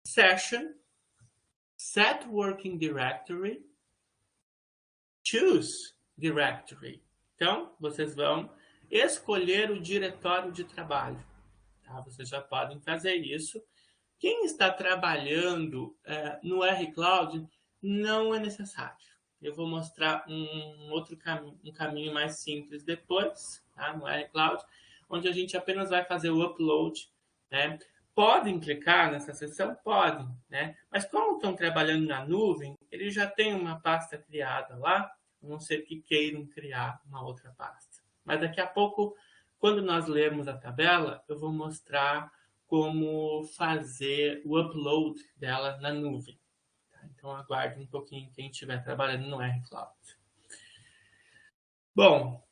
Session, set working directory, choose directory. Então, vocês vão escolher o diretório de trabalho. Tá? Vocês já podem fazer isso. Quem está trabalhando no R-Cloud não é necessário. Eu vou mostrar um caminho mais simples depois, tá? No R-Cloud, onde a gente apenas vai fazer o upload, né? Podem clicar nessa seção? Podem, né? Mas como estão trabalhando na nuvem, eles já têm uma pasta criada lá, a não ser que queiram criar uma outra pasta. Mas daqui a pouco, quando nós lermos a tabela, eu vou mostrar como fazer o upload dela na nuvem. Tá? Então, aguarde um pouquinho quem estiver trabalhando no R-Cloud. Bom,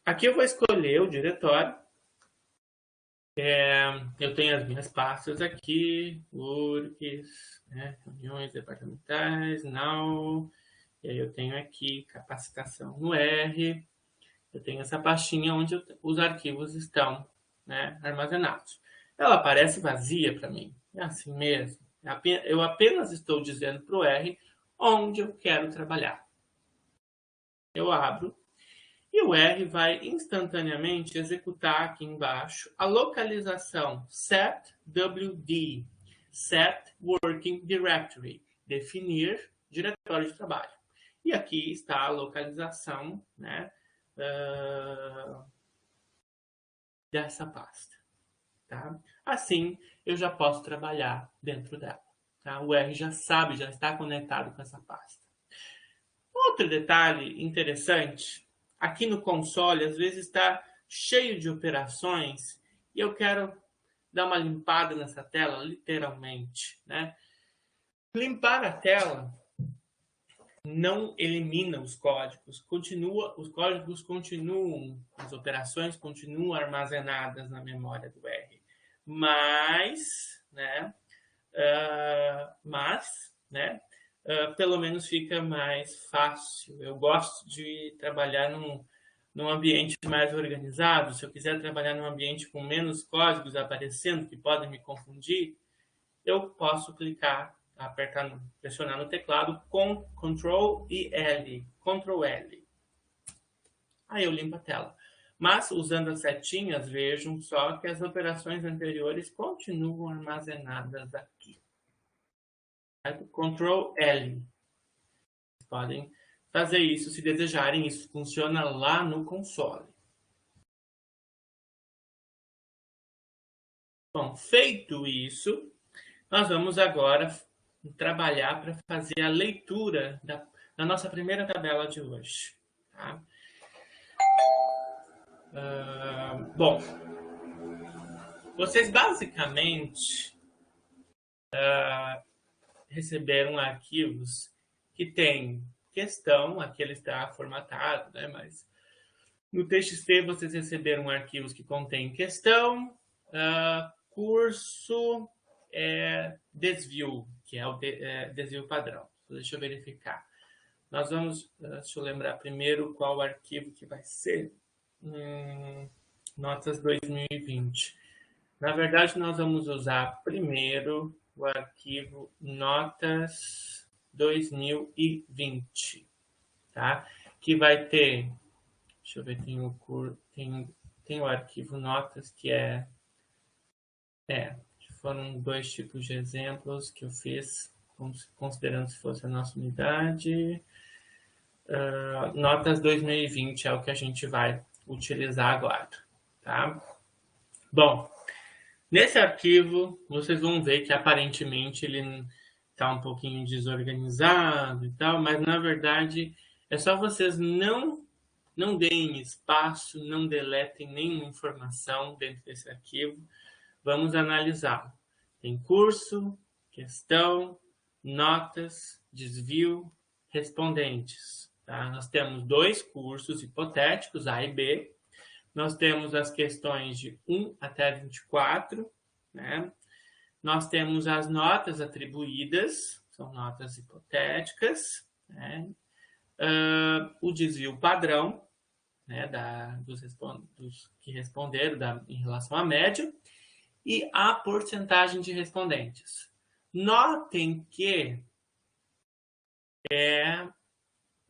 aqui eu vou escolher o diretório. Eu tenho as minhas pastas aqui, URGS, né, reuniões departamentais, Now, e aí eu tenho aqui capacitação no R, eu tenho essa pastinha onde os arquivos estão, né, armazenados. Ela parece vazia para mim, é assim mesmo. Eu apenas estou dizendo para o R onde eu quero trabalhar. Eu abro. E o R vai instantaneamente executar aqui embaixo a localização setwd, set working directory, definir diretório de trabalho. E aqui está a localização, né, dessa pasta. Tá? Assim, eu já posso trabalhar dentro dela. Tá? O R já sabe, já está conectado com essa pasta. Outro detalhe interessante. Aqui no console, às vezes está cheio de operações e eu quero dar uma limpada nessa tela, literalmente, né? Limpar a tela não elimina os códigos. Os códigos continuam, as operações continuam armazenadas na memória do R. Mas, pelo menos fica mais fácil. Eu gosto de trabalhar num ambiente mais organizado. Se eu quiser trabalhar num ambiente com menos códigos aparecendo que podem me confundir, eu posso clicar, pressionar no teclado com Ctrl e L. Ctrl L. Aí eu limpo a tela. Mas, usando as setinhas, vejam só que as operações anteriores continuam armazenadas aqui. Ctrl L. Vocês podem fazer isso se desejarem. Isso funciona lá no console. Bom, feito isso, nós vamos agora trabalhar para fazer a leitura da nossa primeira tabela de hoje. Tá? Bom, vocês basicamente receberam arquivos que tem questão, aqui ele está formatado, né? Mas no TXT vocês receberam arquivos que contêm questão, curso, desvio, que é o desvio padrão. Deixa eu verificar. Nós vamos, deixa eu lembrar primeiro qual arquivo que vai ser. Notas 2020. Na verdade, nós vamos usar primeiro o arquivo Notas 2020, tá? Que vai ter, deixa eu ver, tem o arquivo Notas que foram 2 tipos de exemplos que eu fiz, considerando se fosse a nossa unidade. Notas 2020 é o que a gente vai utilizar agora, tá? Bom, nesse arquivo, vocês vão ver que aparentemente ele está um pouquinho desorganizado e tal, mas na verdade é só vocês não deem espaço, não deletem nenhuma informação dentro desse arquivo. Vamos analisá-lo. Tem curso, questão, notas, desvio, respondentes. Tá? Nós temos 2 cursos hipotéticos, A e B. Nós temos as questões de 1 até 24, né? Nós temos as notas atribuídas, são notas hipotéticas, né? O desvio padrão, né? Dos que responderam em relação à média, e a porcentagem de respondentes. Notem que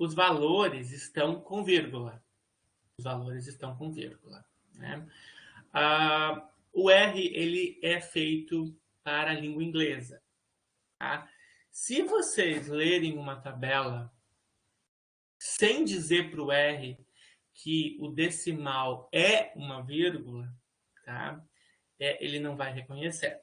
os valores estão com vírgula. Os valores estão com vírgula, né? O R, ele é feito para a língua inglesa, tá? Se vocês lerem uma tabela sem dizer para o R que o decimal é uma vírgula, tá? Ele não vai reconhecer,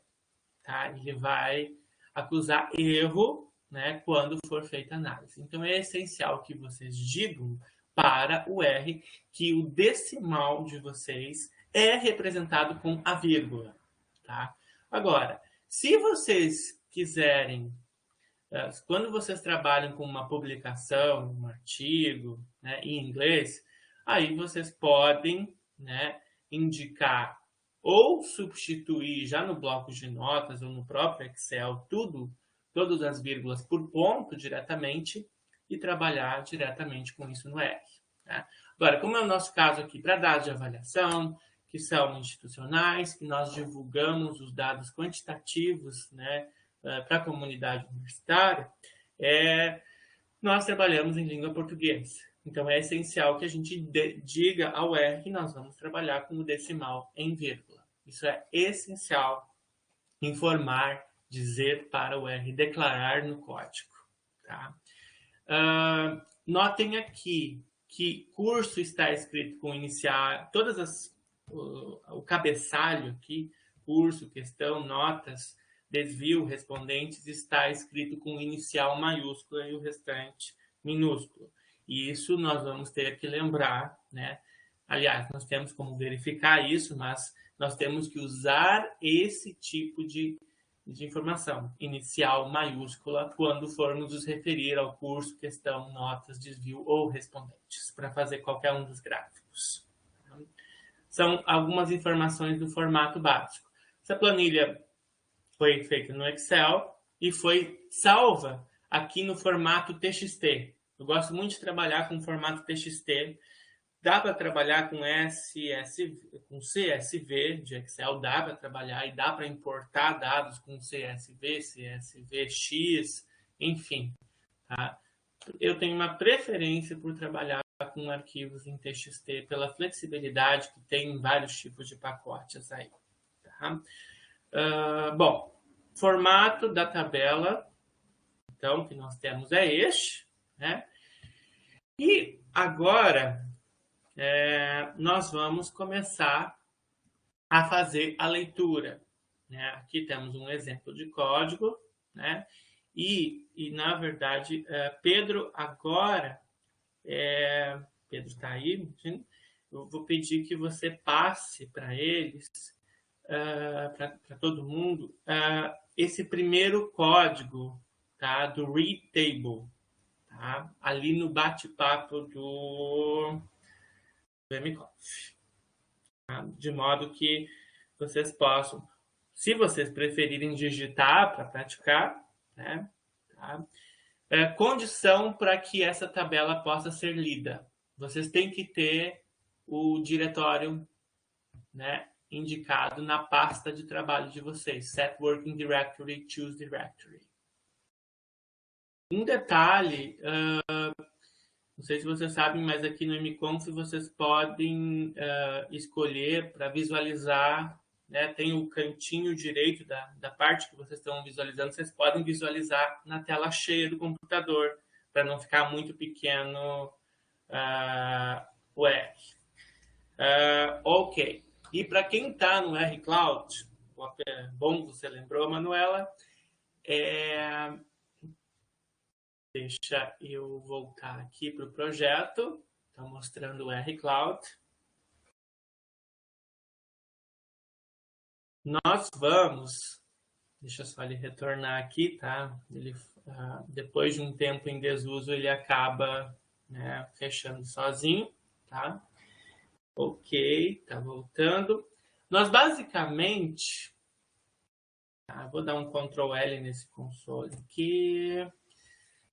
tá? Ele vai acusar erro, né, quando for feita a análise. Então, é essencial que vocês digam para o R que o decimal de vocês é representado com a vírgula, tá? Agora, se vocês quiserem, quando vocês trabalham com uma publicação, um artigo, né, em inglês, aí vocês podem, né, indicar ou substituir já no bloco de notas ou no próprio Excel todas as vírgulas por ponto diretamente e trabalhar diretamente com isso no R. Tá? Agora, como é o nosso caso aqui para dados de avaliação, que são institucionais, que nós divulgamos os dados quantitativos, né, para a comunidade universitária, nós trabalhamos em língua portuguesa. Então, é essencial que a gente diga ao R que nós vamos trabalhar com o decimal em vírgula. Isso é essencial, informar, dizer para o R, declarar no código. Tá? Notem aqui que curso está escrito com iniciar, o cabeçalho aqui, curso, questão, notas, desvio, respondentes, está escrito com inicial maiúscula e o restante minúsculo. E isso nós vamos ter que lembrar, né? Aliás, nós temos como verificar isso, mas nós temos que usar esse tipo de informação, inicial maiúscula, quando formos nos referir ao curso, questão, notas, desvio ou respondentes, para fazer qualquer um dos gráficos. São algumas informações do formato básico. Essa planilha foi feita no Excel e foi salva aqui no formato TXT. Eu gosto muito de trabalhar com formato TXT. Dá para trabalhar com CSV de Excel, dá para trabalhar e dá para importar dados com CSV, CSVX, enfim. Tá? Eu tenho uma preferência por trabalhar com arquivos em TXT pela flexibilidade que tem em vários tipos de pacotes aí. Tá? Bom, formato da tabela, então, que nós temos é este, né? E agora nós vamos começar a fazer a leitura, né? Aqui temos um exemplo de código, né? E na verdade, Pedro agora, Pedro está aí, eu vou pedir que você passe para eles, para todo mundo, esse primeiro código, tá? Do read table, tá? Ali no bate-papo do MConf, tá? De modo que vocês possam, se vocês preferirem digitar para praticar, né? Tá? Condição para que essa tabela possa ser lida. Vocês têm que ter o diretório, né, indicado na pasta de trabalho de vocês. Set Working Directory, Choose Directory. Um detalhe, não sei se vocês sabem, mas aqui no MConf vocês podem escolher para visualizar, né, tem o cantinho direito da parte que vocês estão visualizando, vocês podem visualizar na tela cheia do computador, para não ficar muito pequeno o R. Ok. E para quem está no R Cloud, bom que você lembrou, Manuela, deixa eu voltar aqui para o projeto. Estou mostrando o R Cloud. Nós vamos, deixa eu só ele retornar aqui, tá? Ele, depois de um tempo em desuso, ele acaba, né, fechando sozinho, tá? Ok, tá voltando. Nós basicamente, vou dar um Ctrl L nesse console aqui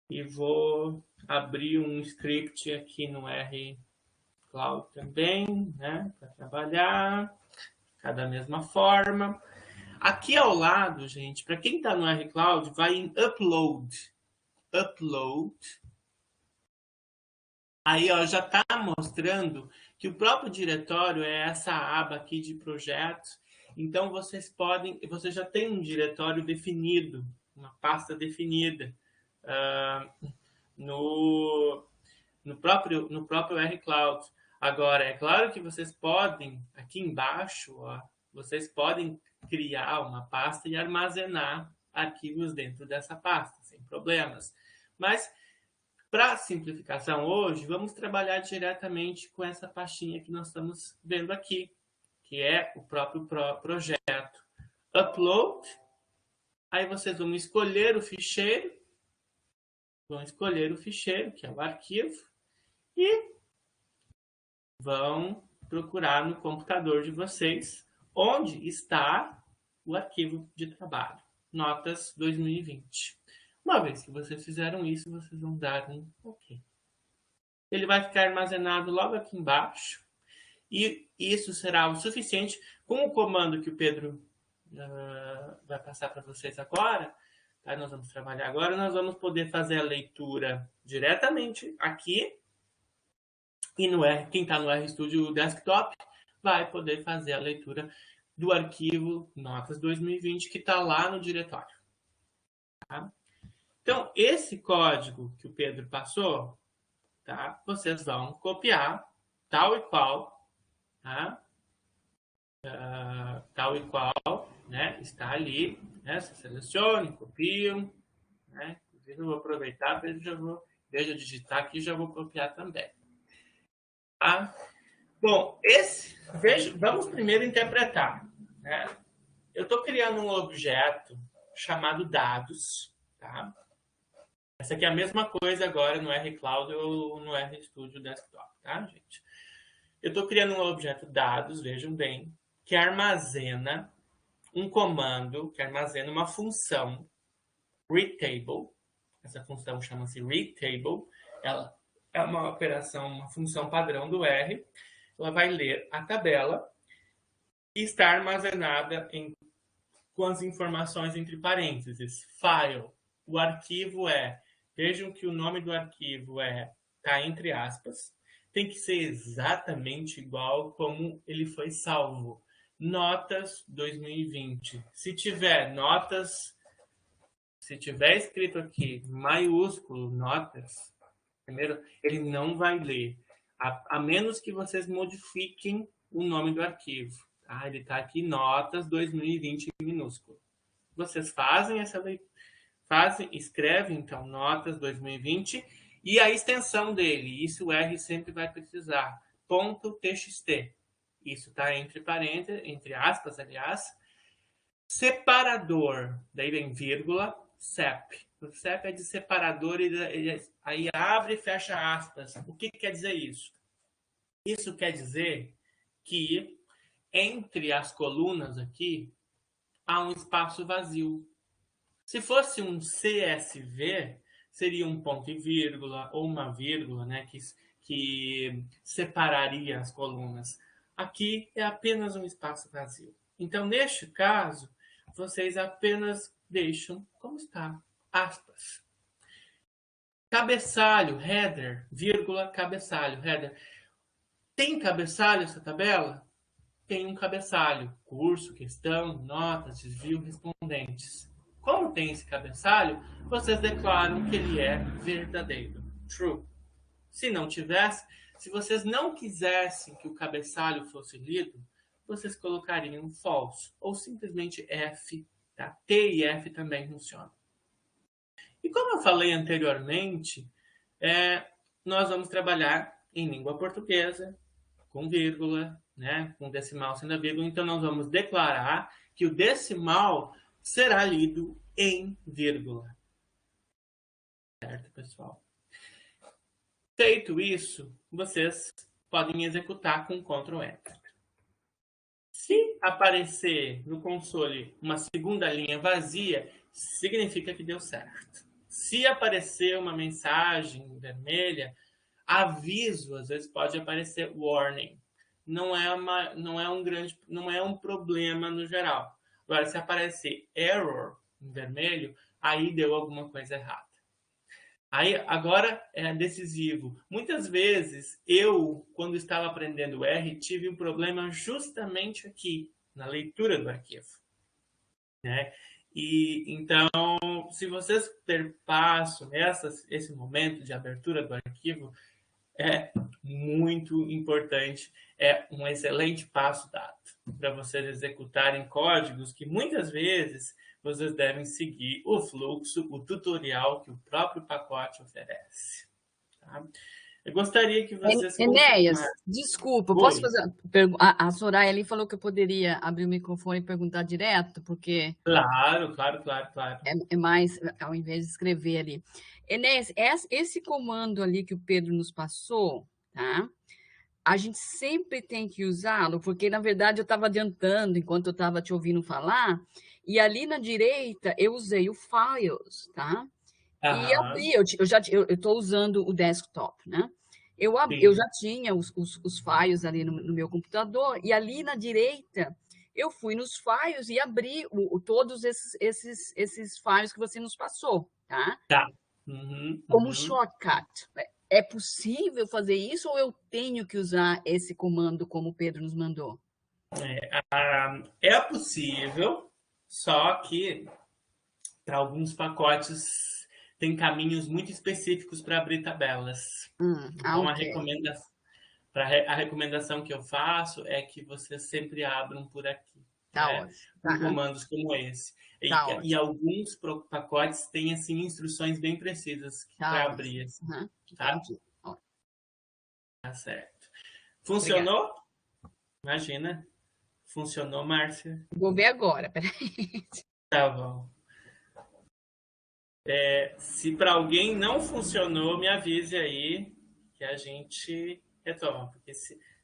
e vou abrir um script aqui no R Cloud também, né, para trabalhar, da mesma forma. Aqui ao lado, gente, para quem está no R Cloud, vai em Upload. Upload. Aí ó, já está mostrando que o próprio diretório é essa aba aqui de projetos. Então, você já tem um diretório definido, uma pasta definida no próprio R-Cloud. Agora, é claro que vocês podem, aqui embaixo, ó, vocês podem criar uma pasta e armazenar arquivos dentro dessa pasta, sem problemas. Mas, para simplificação hoje, vamos trabalhar diretamente com essa pastinha que nós estamos vendo aqui, que é o próprio projeto. Upload, aí vocês vão escolher o ficheiro, que é o arquivo, e vão procurar no computador de vocês onde está o arquivo de trabalho, Notas 2020. Uma vez que vocês fizeram isso, vocês vão dar um OK. Ele vai ficar armazenado logo aqui embaixo, e isso será o suficiente. Com o comando que o Pedro vai passar para vocês agora, tá? Nós vamos trabalhar agora, nós vamos poder fazer a leitura diretamente aqui, e quem está no RStudio Desktop vai poder fazer a leitura do arquivo Notas 2020 que está lá no diretório. Tá? Então, esse código que o Pedro passou, tá? Vocês vão copiar tal e qual, tá? Tal e qual, né? Está ali, né? Você seleciona, copiam, né? Eu vou aproveitar, deixa eu digitar aqui e já vou copiar também. Tá? Bom, vamos primeiro interpretar, né? Eu estou criando um objeto chamado dados, tá? Essa aqui é a mesma coisa agora no R-Cloud ou no RStudio Desktop, tá, gente? Eu estou criando um objeto dados, vejam bem, que armazena um comando, que armazena uma função readTable. Essa função chama-se readTable. Ela é uma operação, uma função padrão do R. Ela vai ler a tabela e está armazenada com as informações entre parênteses. File. O arquivo vejam que o nome do arquivo está entre aspas. Tem que ser exatamente igual como ele foi salvo. Notas 2020. Se tiver escrito aqui maiúsculo notas, primeiro, ele não vai ler, a menos que vocês modifiquem o nome do arquivo. Tá? Ele está aqui Notas 2020 em minúsculo. Vocês fazem essa leitura, escrevem então Notas 2020 e a extensão dele, isso o R sempre vai precisar, .txt. Isso está entre parênteses, entre aspas, aliás. Separador, daí vem vírgula, sep. O sep é de separador, aí abre e fecha aspas. O que quer dizer isso? Isso quer dizer que entre as colunas aqui há um espaço vazio. Se fosse um CSV, seria um ponto e vírgula ou uma vírgula, né, que separaria as colunas. Aqui é apenas um espaço vazio. Então, neste caso, vocês apenas deixam como está, aspas. Cabeçalho, header, vírgula, cabeçalho, header. Tem cabeçalho essa tabela? Tem um cabeçalho, curso, questão, notas, desvio, respondentes. Como tem esse cabeçalho, vocês declaram que ele é verdadeiro, true. Se não tivesse, se vocês não quisessem que o cabeçalho fosse lido, vocês colocariam false, ou simplesmente F, tá? T e F também funcionam. E como eu falei anteriormente, nós vamos trabalhar em língua portuguesa, com vírgula, né? Com decimal sendo a vírgula, então nós vamos declarar que o decimal será lido em vírgula. Certo, pessoal? Feito isso, vocês podem executar com Ctrl Enter. Se aparecer no console uma segunda linha vazia, significa que deu certo. Se aparecer uma mensagem vermelha, aviso, às vezes pode aparecer warning. Não é um problema no geral. Agora, se aparecer error em vermelho, aí deu alguma coisa errada. Aí, agora é decisivo. Muitas vezes, eu, quando estava aprendendo R, tive um problema justamente aqui, na leitura do arquivo, né? E, então, se vocês perpassam esse momento de abertura do arquivo, é muito importante, é um excelente passo dado para vocês executarem códigos que muitas vezes vocês devem seguir o fluxo, o tutorial que o próprio pacote oferece. Tá? Eu gostaria que vocês... Enéas, desculpa, Oi. posso fazer... A Soraya ali falou que eu poderia abrir o microfone e perguntar direto, porque... Claro. É mais, ao invés de escrever ali. Enéas, esse comando ali que o Pedro nos passou, tá? A gente sempre tem que usá-lo, porque, na verdade, eu estava adiantando enquanto eu estava te ouvindo falar, e ali na direita eu usei o Files, tá? E abri, eu estou usando o desktop, né? Eu já tinha os files ali no meu computador, e ali na direita eu fui nos files e abri todos esses files que você nos passou, tá? Tá. Como shortcut. É possível fazer isso ou eu tenho que usar esse comando como o Pedro nos mandou? É possível, só que para alguns pacotes tem caminhos muito específicos para abrir tabelas. Então, okay. a recomendação que eu faço é que vocês sempre abram por aqui. Tá ótimo. Com comandos como esse. E alguns pacotes têm assim, instruções bem precisas para abrir. Assim, tá? Tá certo. Funcionou? Obrigada. Imagina. Funcionou, Márcia? Vou ver agora, peraí. Tá bom. Se para alguém não funcionou, me avise aí que a gente retoma. Porque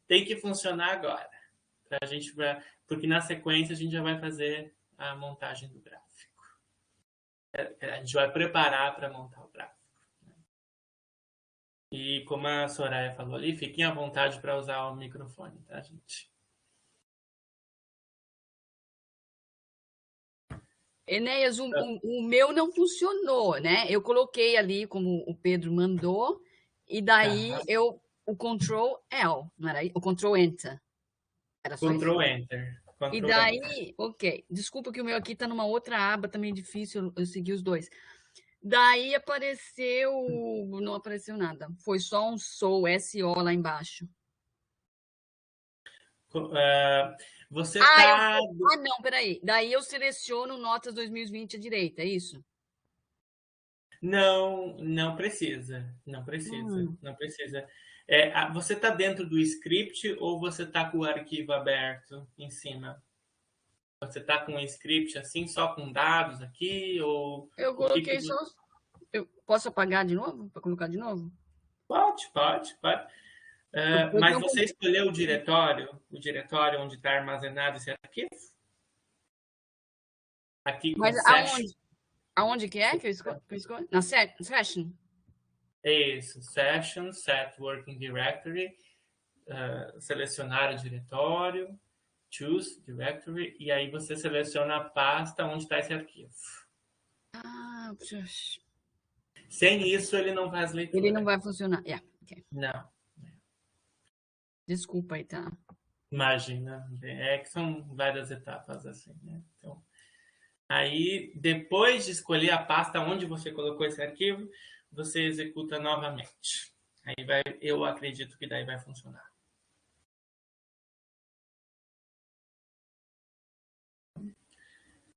tem que funcionar agora. Porque na sequência a gente já vai fazer a montagem do gráfico. A gente vai preparar para montar o gráfico. E como a Soraya falou ali, fiquem à vontade para usar o microfone, tá, gente? Enéas, o meu não funcionou, né? Eu coloquei ali como o Pedro mandou, e daí o Ctrl L, não era? O Ctrl Enter. Era só Ctrl Enter. E daí, ok. Desculpa que o meu aqui está numa outra aba também difícil, eu segui os dois. Daí apareceu, não apareceu nada. Foi só um SO, S-O lá embaixo. Você tá... não, peraí. Daí eu seleciono Notas 2020 à direita, é isso? Não precisa. Não precisa. Você está dentro do script ou você está com o arquivo aberto em cima? Você está com um script assim, só com dados aqui? Ou eu coloquei só... Eu posso apagar de novo? Para colocar de novo? Pode. Mas você escolheu o diretório onde está armazenado esse arquivo? Aqui com mas aonde que é que eu escolho? Na Session? Isso, Session, Set Working Directory, selecionar o diretório, Choose Directory, e aí você seleciona a pasta onde está esse arquivo. Sem isso, ele não faz leitura. Ele não vai funcionar. Okay. Não. Desculpa aí, tá? Imagina. Que são várias etapas assim, né? Então, aí, depois de escolher a pasta onde você colocou esse arquivo, você executa novamente. Aí eu acredito que daí vai funcionar.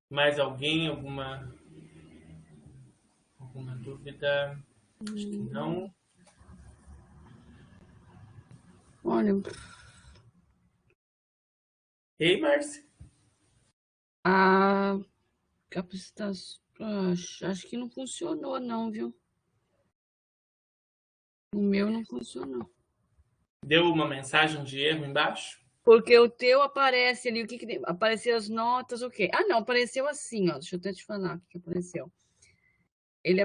Mais alguém? Alguma dúvida? Acho que não. Olha... Ei, Márcia? Capacitação... Acho que não funcionou, não, viu? O meu não funcionou. Deu uma mensagem de erro embaixo? Porque o teu aparece ali, o que tem? Apareceu as notas, o quê? Não, apareceu assim, ó. Deixa eu até te falar o que apareceu. Ele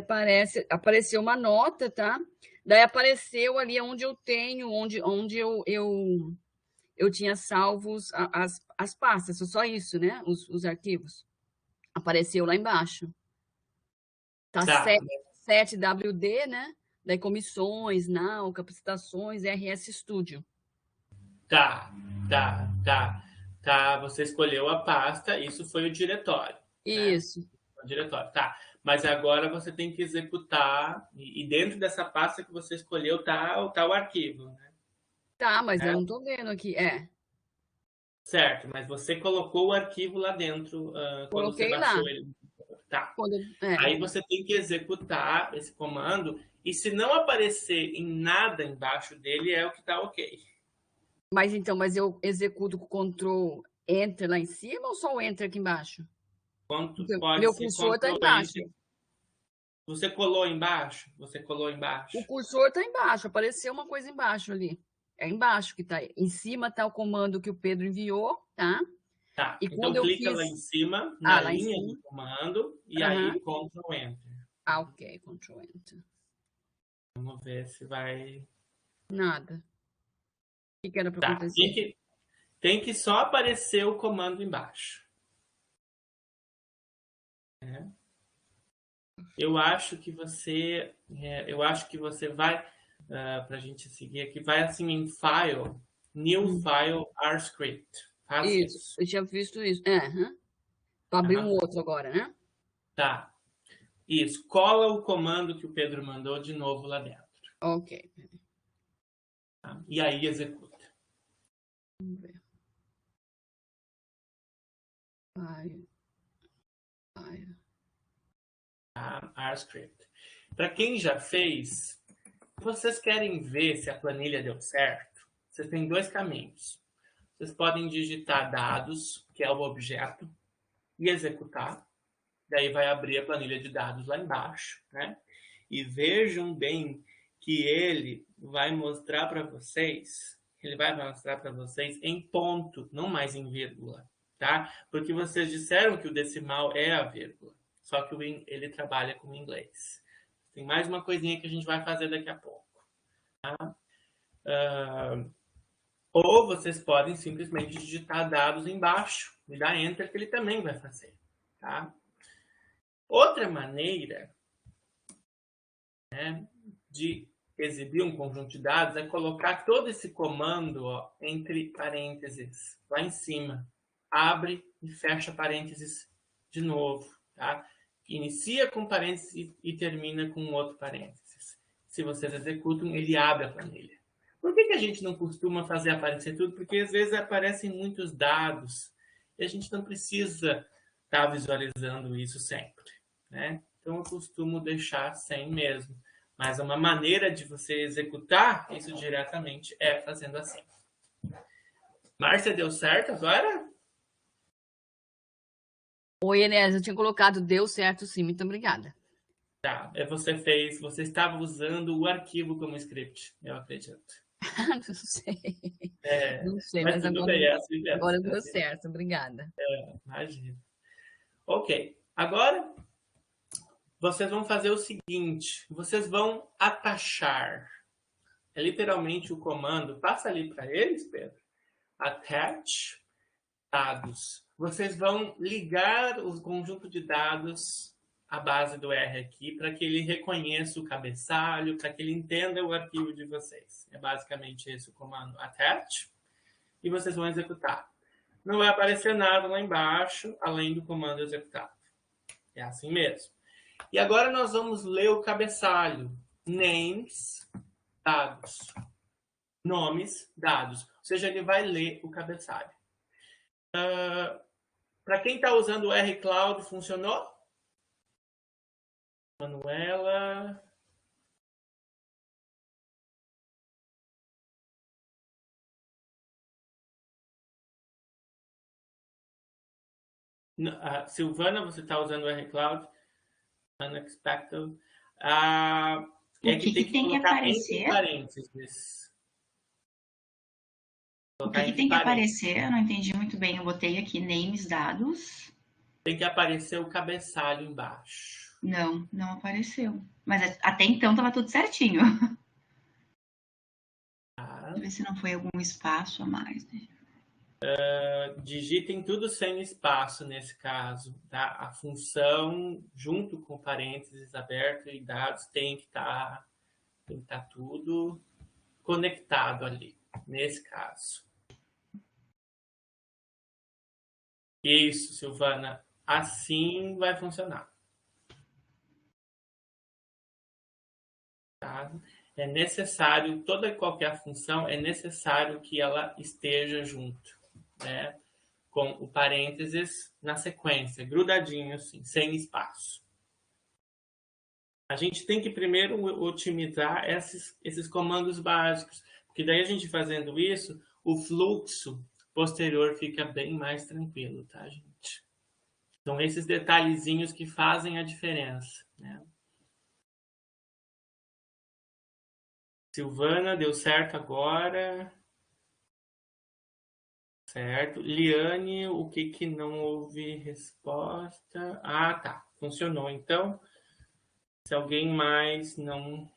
apareceu uma nota, tá? Daí apareceu ali onde eu tenho, onde eu tinha salvos as pastas, só isso, né? Os arquivos. Apareceu lá embaixo. Tá 7WD, né? Daí comissões, NAU, capacitações, RS Studio. Tá. Você escolheu a pasta, isso foi o diretório. Isso. Né? O diretório, tá. Mas agora você tem que executar, e dentro dessa pasta que você escolheu tá o arquivo, né? Tá, mas eu não tô vendo aqui. Certo, mas você colocou o arquivo lá dentro quando você baixou ele. Tá. Aí você tem que executar esse comando, e se não aparecer em nada embaixo dele, é o que está ok. Mas eu executo com Ctrl Enter lá em cima ou só o Enter aqui embaixo? Meu cursor está embaixo. Você colou embaixo? O cursor está embaixo, apareceu uma coisa embaixo ali. É embaixo que está. Em cima está o comando que o Pedro enviou, tá? Tá, e então clica lá em cima, na linha do comando, e aí Ctrl Enter. Ok, Ctrl Enter. Vamos ver se vai... Nada. O que era para acontecer? Tem que só aparecer o comando embaixo. Eu acho que você vai, para a gente seguir aqui, vai assim em File, New File, R-Script. Isso, eu tinha visto isso. Para abrir um outro agora, né? Tá. Isso, cola o comando que o Pedro mandou de novo lá dentro. Ok. Tá? E aí executa. Vamos ver. R-Script. Para quem já fez, se vocês querem ver se a planilha deu certo, vocês têm dois caminhos. Vocês podem digitar dados, que é o objeto, e executar. Daí vai abrir a planilha de dados lá embaixo, né? E vejam bem que ele vai mostrar para vocês, em ponto, não mais em vírgula, tá? Porque vocês disseram que o decimal é a vírgula, só que ele trabalha com inglês. Tem mais uma coisinha que a gente vai fazer daqui a pouco, tá? Ou vocês podem simplesmente digitar dados embaixo e dar Enter, que ele também vai fazer, tá? Outra maneira, né, de exibir um conjunto de dados é colocar todo esse comando entre parênteses, lá em cima. Abre e fecha parênteses de novo, tá? Inicia com parênteses e termina com outro parênteses. Se vocês executam, ele abre a planilha. Por que a gente não costuma fazer aparecer tudo? Porque às vezes aparecem muitos dados e a gente não precisa estar visualizando isso sempre, né? Então eu costumo deixar sem mesmo. Mas uma maneira de você executar isso diretamente é fazendo assim. Márcia, deu certo agora? Oi, Enéas, eu tinha colocado deu certo sim, muito obrigada. Tá, você estava usando o arquivo como script, eu acredito. Não sei. Não sei, mas tudo agora, bem, é assim mesmo. Agora deu certo, obrigada. Imagina. Ok, agora vocês vão fazer o seguinte, vocês vão atachar. É literalmente o comando, passa ali para eles, Pedro. Attach dados. Vocês vão ligar o conjunto de dados à base do R aqui para que ele reconheça o cabeçalho, para que ele entenda o arquivo de vocês. É basicamente esse o comando attach. E vocês vão executar. Não vai aparecer nada lá embaixo, além do comando executado. É assim mesmo. E agora nós vamos ler o cabeçalho. Names, dados. Nomes, dados. Ou seja, ele vai ler o cabeçalho. Para quem está usando o R Cloud, funcionou? Manuela. Silvana, você está usando o R Cloud? Unexpected. É que tem que aparecer? Parênteses. O que tem que aparecer? Eu não entendi muito bem. Eu botei aqui names, dados. Tem que aparecer o cabeçalho embaixo. Não apareceu. Mas até então estava tudo certinho. Deixa eu ver se não foi algum espaço a mais. digitem tudo sem espaço nesse caso, tá? A função, junto com parênteses aberto e dados, tem que estar tudo conectado ali, nesse caso. Isso, Silvana. Assim vai funcionar. Tá? É necessário, toda e qualquer função, é necessário que ela esteja junto, né? Com o parênteses na sequência, grudadinho assim, sem espaço. A gente tem que primeiro otimizar esses comandos básicos, porque daí a gente fazendo isso, o fluxo posterior fica bem mais tranquilo, tá, gente? São esses detalhezinhos que fazem a diferença, né? Silvana, deu certo agora. Certo. Liane, o que não houve resposta? Ah, tá. Funcionou. Então, se alguém mais não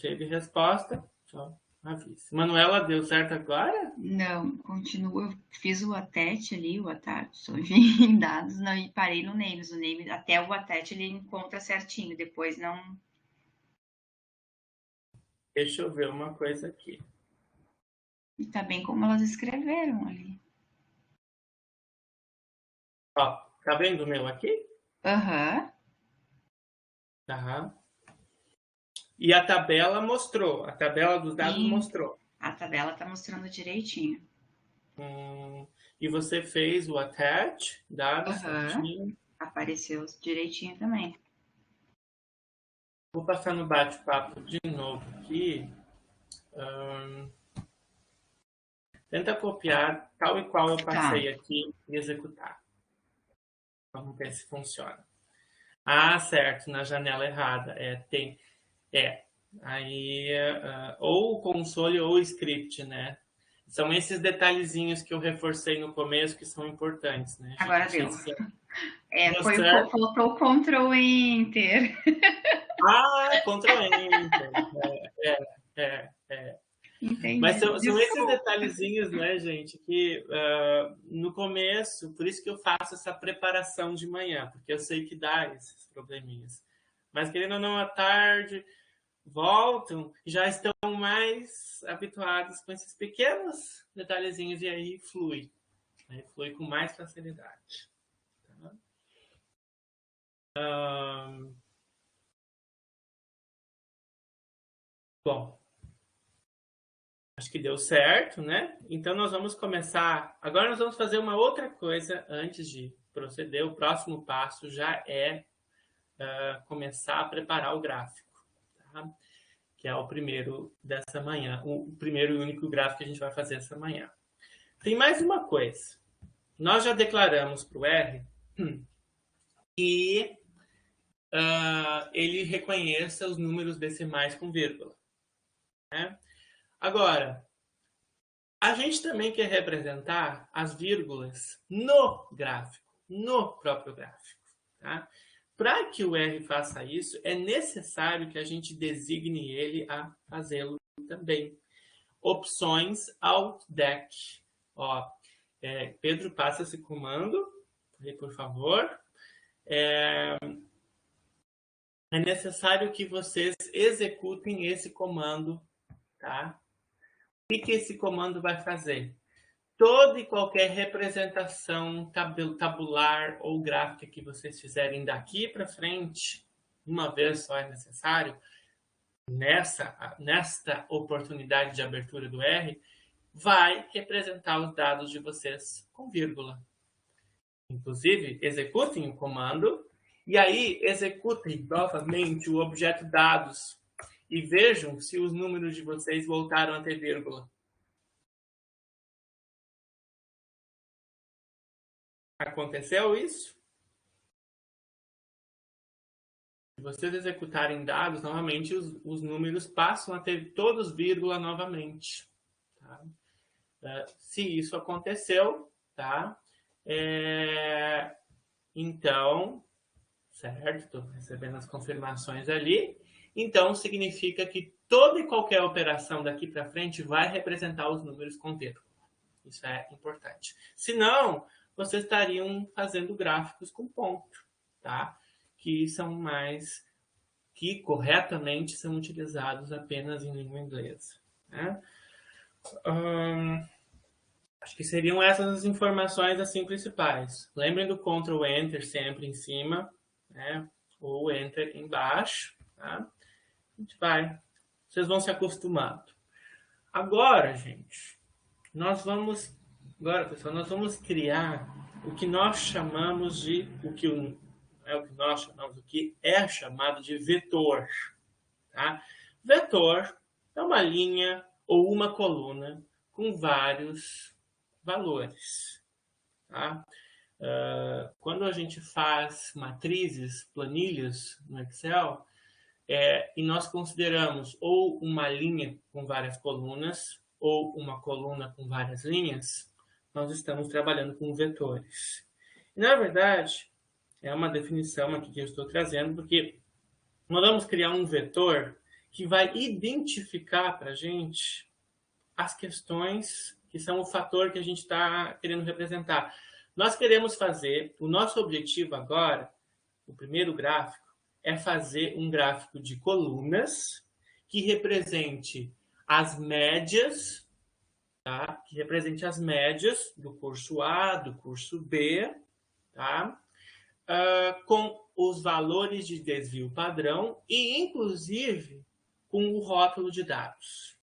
teve resposta, só avisa. Manuela, deu certo agora? Não, continua. Eu fiz o attach ali, o attach, enfim, em dados, não, e parei no names. O name, até o attach ele encontra certinho, depois não. Deixa eu ver uma coisa aqui. E tá bem como elas escreveram ali. Ó, tá vendo o meu aqui? Aham. Tá. E a tabela mostrou. A tabela dos dados mostrou. A tabela tá mostrando direitinho. E você fez o attach, dados certinho. Apareceu direitinho também. Vou passar no bate-papo de novo aqui. Tenta copiar tal e qual eu passei aqui e executar. Vamos ver se funciona. Ah, certo, na janela errada. Aí, ou o console ou o script, né? São esses detalhezinhos que eu reforcei no começo que são importantes, né? Agora deu. Faltou o Ctrl Enter. Ah, Ctrl Enter. Entendi. Mas são esses detalhezinhos, né, gente, que no começo, por isso que eu faço essa preparação de manhã, porque eu sei que dá esses probleminhas. Mas querendo ou não, à tarde, voltam, já estão mais habituados com esses pequenos detalhezinhos e aí flui. Aí flui com mais facilidade. Tá? Bom. Acho que deu certo, né? Então, nós vamos começar... Agora, nós vamos fazer uma outra coisa antes de proceder. O próximo passo já é começar a preparar o gráfico, tá? Que é o primeiro dessa manhã. O primeiro e único gráfico que a gente vai fazer essa manhã. Tem mais uma coisa. Nós já declaramos para o R que ele reconheça os números decimais com vírgula, né? Agora, a gente também quer representar as vírgulas no gráfico, no próprio gráfico. Tá? Para que o R faça isso, é necessário que a gente designe ele a fazê-lo também. Opções Alt Deck. Ó, Pedro, passa esse comando, por favor. É necessário que vocês executem esse comando, tá? O que esse comando vai fazer? Toda e qualquer representação tabular ou gráfica que vocês fizerem daqui para frente, uma vez só é necessário, nesta oportunidade de abertura do R, vai representar os dados de vocês com vírgula. Inclusive, executem o comando e aí executem novamente o objeto dados e vejam se os números de vocês voltaram a ter vírgula. Aconteceu isso? Se vocês executarem dados, novamente os números passam a ter todos vírgula novamente. Tá? Se isso aconteceu, tá? Então, certo? Estou recebendo as confirmações ali. Então, significa que toda e qualquer operação daqui para frente vai representar os números com vírgula. Isso é importante. Senão, vocês estariam fazendo gráficos com ponto, tá? Que são mais... que corretamente são utilizados apenas em língua inglesa, né? Acho que seriam essas as informações assim principais. Lembrem do Ctrl Enter sempre em cima, né? Ou Enter embaixo, tá? Vocês vão se acostumando. Agora, gente, agora, pessoal, nós vamos criar o que nós chamamos de, o que é chamado de vetor, tá? Vetor é uma linha ou uma coluna com vários valores, tá? Quando a gente faz matrizes, planilhas no Excel, e nós consideramos ou uma linha com várias colunas ou uma coluna com várias linhas, nós estamos trabalhando com vetores. E, na verdade, é uma definição aqui que eu estou trazendo, porque nós vamos criar um vetor que vai identificar para a gente as questões que são o fator que a gente está querendo representar. Nós queremos fazer, o nosso objetivo agora, o primeiro gráfico, é fazer um gráfico de colunas que represente as médias, tá? Que represente as médias do curso A, do curso B, tá? Com os valores de desvio padrão e, inclusive, com o rótulo de dados.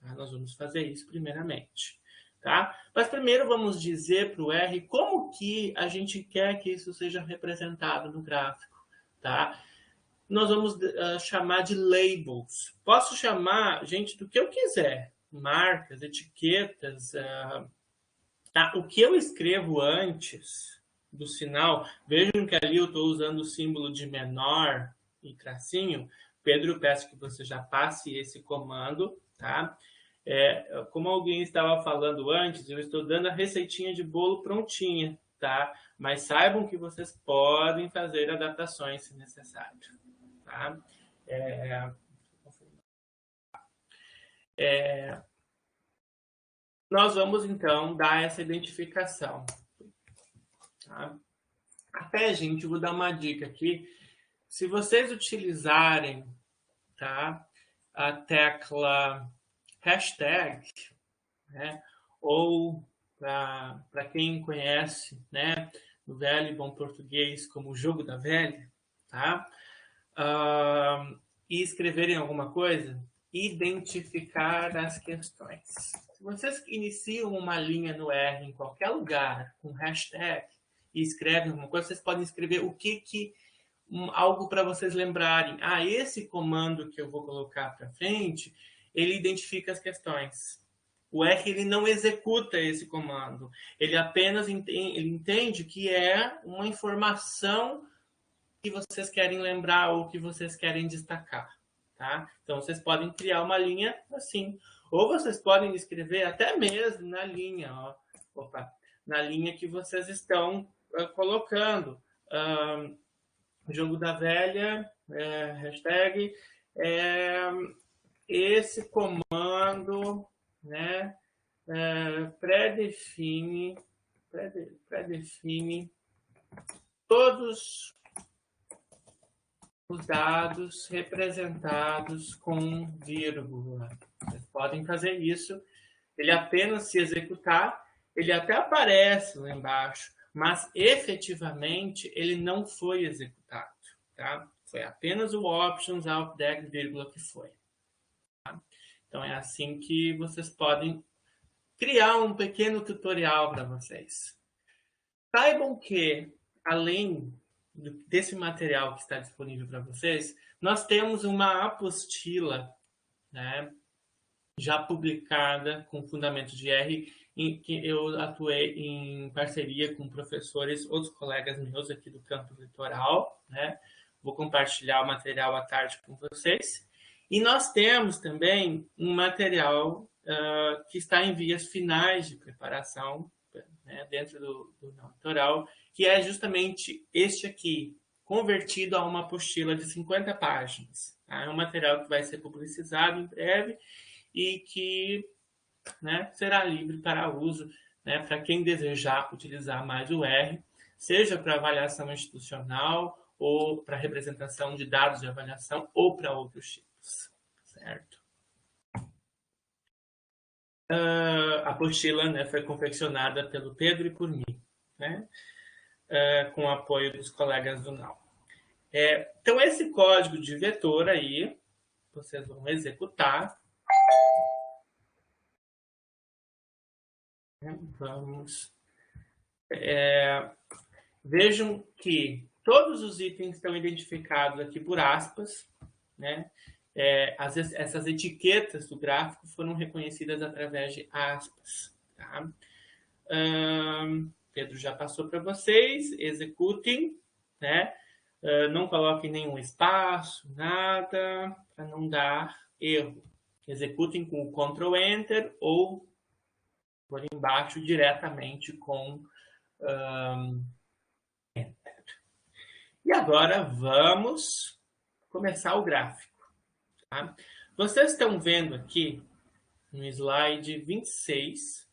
Tá? Nós vamos fazer isso primeiramente. Tá? Mas primeiro vamos dizer para o R como que a gente quer que isso seja representado no gráfico. Tá? Nós vamos chamar de labels. Posso chamar, gente, do que eu quiser. Marcas, etiquetas. Tá? O que eu escrevo antes do sinal, vejam que ali eu estou usando o símbolo de menor e tracinho. Pedro, eu peço que você já passe esse comando. Tá? Como alguém estava falando antes, eu estou dando a receitinha de bolo prontinha. Tá? Mas saibam que vocês podem fazer adaptações se necessário. Tá? Nós vamos, então, dar essa identificação. Tá? Até, gente, eu vou dar uma dica aqui. Se vocês utilizarem, tá, a tecla hashtag, né, ou para quem conhece, né, no velho e bom português como o jogo da velha, tá? E escreverem alguma coisa, identificar as questões. Se vocês iniciam uma linha no R em qualquer lugar com hashtag e escrevem alguma coisa, vocês podem escrever algo para vocês lembrarem. Esse comando que eu vou colocar para frente, ele identifica as questões. O R ele não executa esse comando. Ele apenas entende que é uma informação que vocês querem lembrar ou que vocês querem destacar. Tá? Então, vocês podem criar uma linha assim. Ou vocês podem escrever até mesmo na linha. Na linha que vocês estão colocando. Jogo da velha, hashtag, esse comando... né? Predefine todos os dados representados com vírgula. Vocês podem fazer isso. Ele apenas se executar, ele até aparece lá embaixo, mas efetivamente ele não foi executado. Tá? Foi apenas o options, alt, deg, vírgula que foi. Tá? Então, é assim que vocês podem criar um pequeno tutorial para vocês. Saibam que, além desse material que está disponível para vocês, nós temos uma apostila, né, já publicada com fundamento de R, em que eu atuei em parceria com professores, outros colegas meus aqui do Campus Litoral. Né? Vou compartilhar o material à tarde com vocês. E nós temos também um material que está em vias finais de preparação, né, dentro do Litoral, que é justamente este aqui, convertido a uma apostila de 50 páginas. Tá? É um material que vai ser publicizado em breve e que né, será livre para uso, né, para quem desejar utilizar mais o R, seja para avaliação institucional, ou para representação de dados de avaliação, ou para outros tipos, certo? A apostila, né, foi confeccionada pelo Pedro e por mim, né, com o apoio dos colegas do NAU. Então, esse código de vetor aí, vocês vão executar. Vamos. Vejam que todos os itens estão identificados aqui por aspas, né? Essas etiquetas do gráfico foram reconhecidas através de aspas. Tá? Pedro já passou para vocês. Executem, né? Não coloquem nenhum espaço, nada, para não dar erro. Executem com o Ctrl Enter ou por embaixo diretamente com Enter. E agora vamos começar o gráfico. Tá? Vocês estão vendo aqui no slide 26.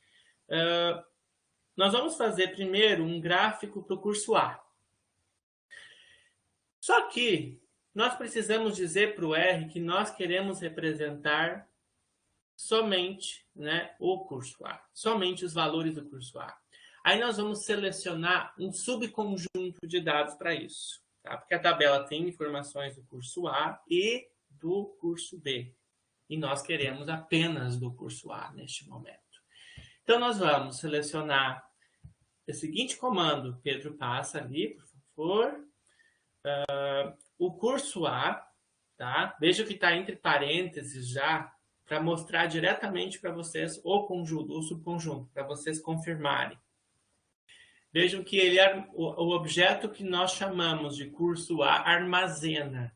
Nós vamos fazer primeiro um gráfico para o curso A. Só que nós precisamos dizer para o R que nós queremos representar somente, né, o curso A, somente os valores do curso A. Aí nós vamos selecionar um subconjunto de dados para isso, tá? Porque a tabela tem informações do curso A e do curso B. E nós queremos apenas do curso A neste momento. Então, nós vamos selecionar o seguinte comando. Pedro, passa ali, por favor. O curso A, tá? Veja que está entre parênteses já, para mostrar diretamente para vocês o conjunto, o subconjunto, para vocês confirmarem. Vejam que ele o objeto que nós chamamos de curso A armazena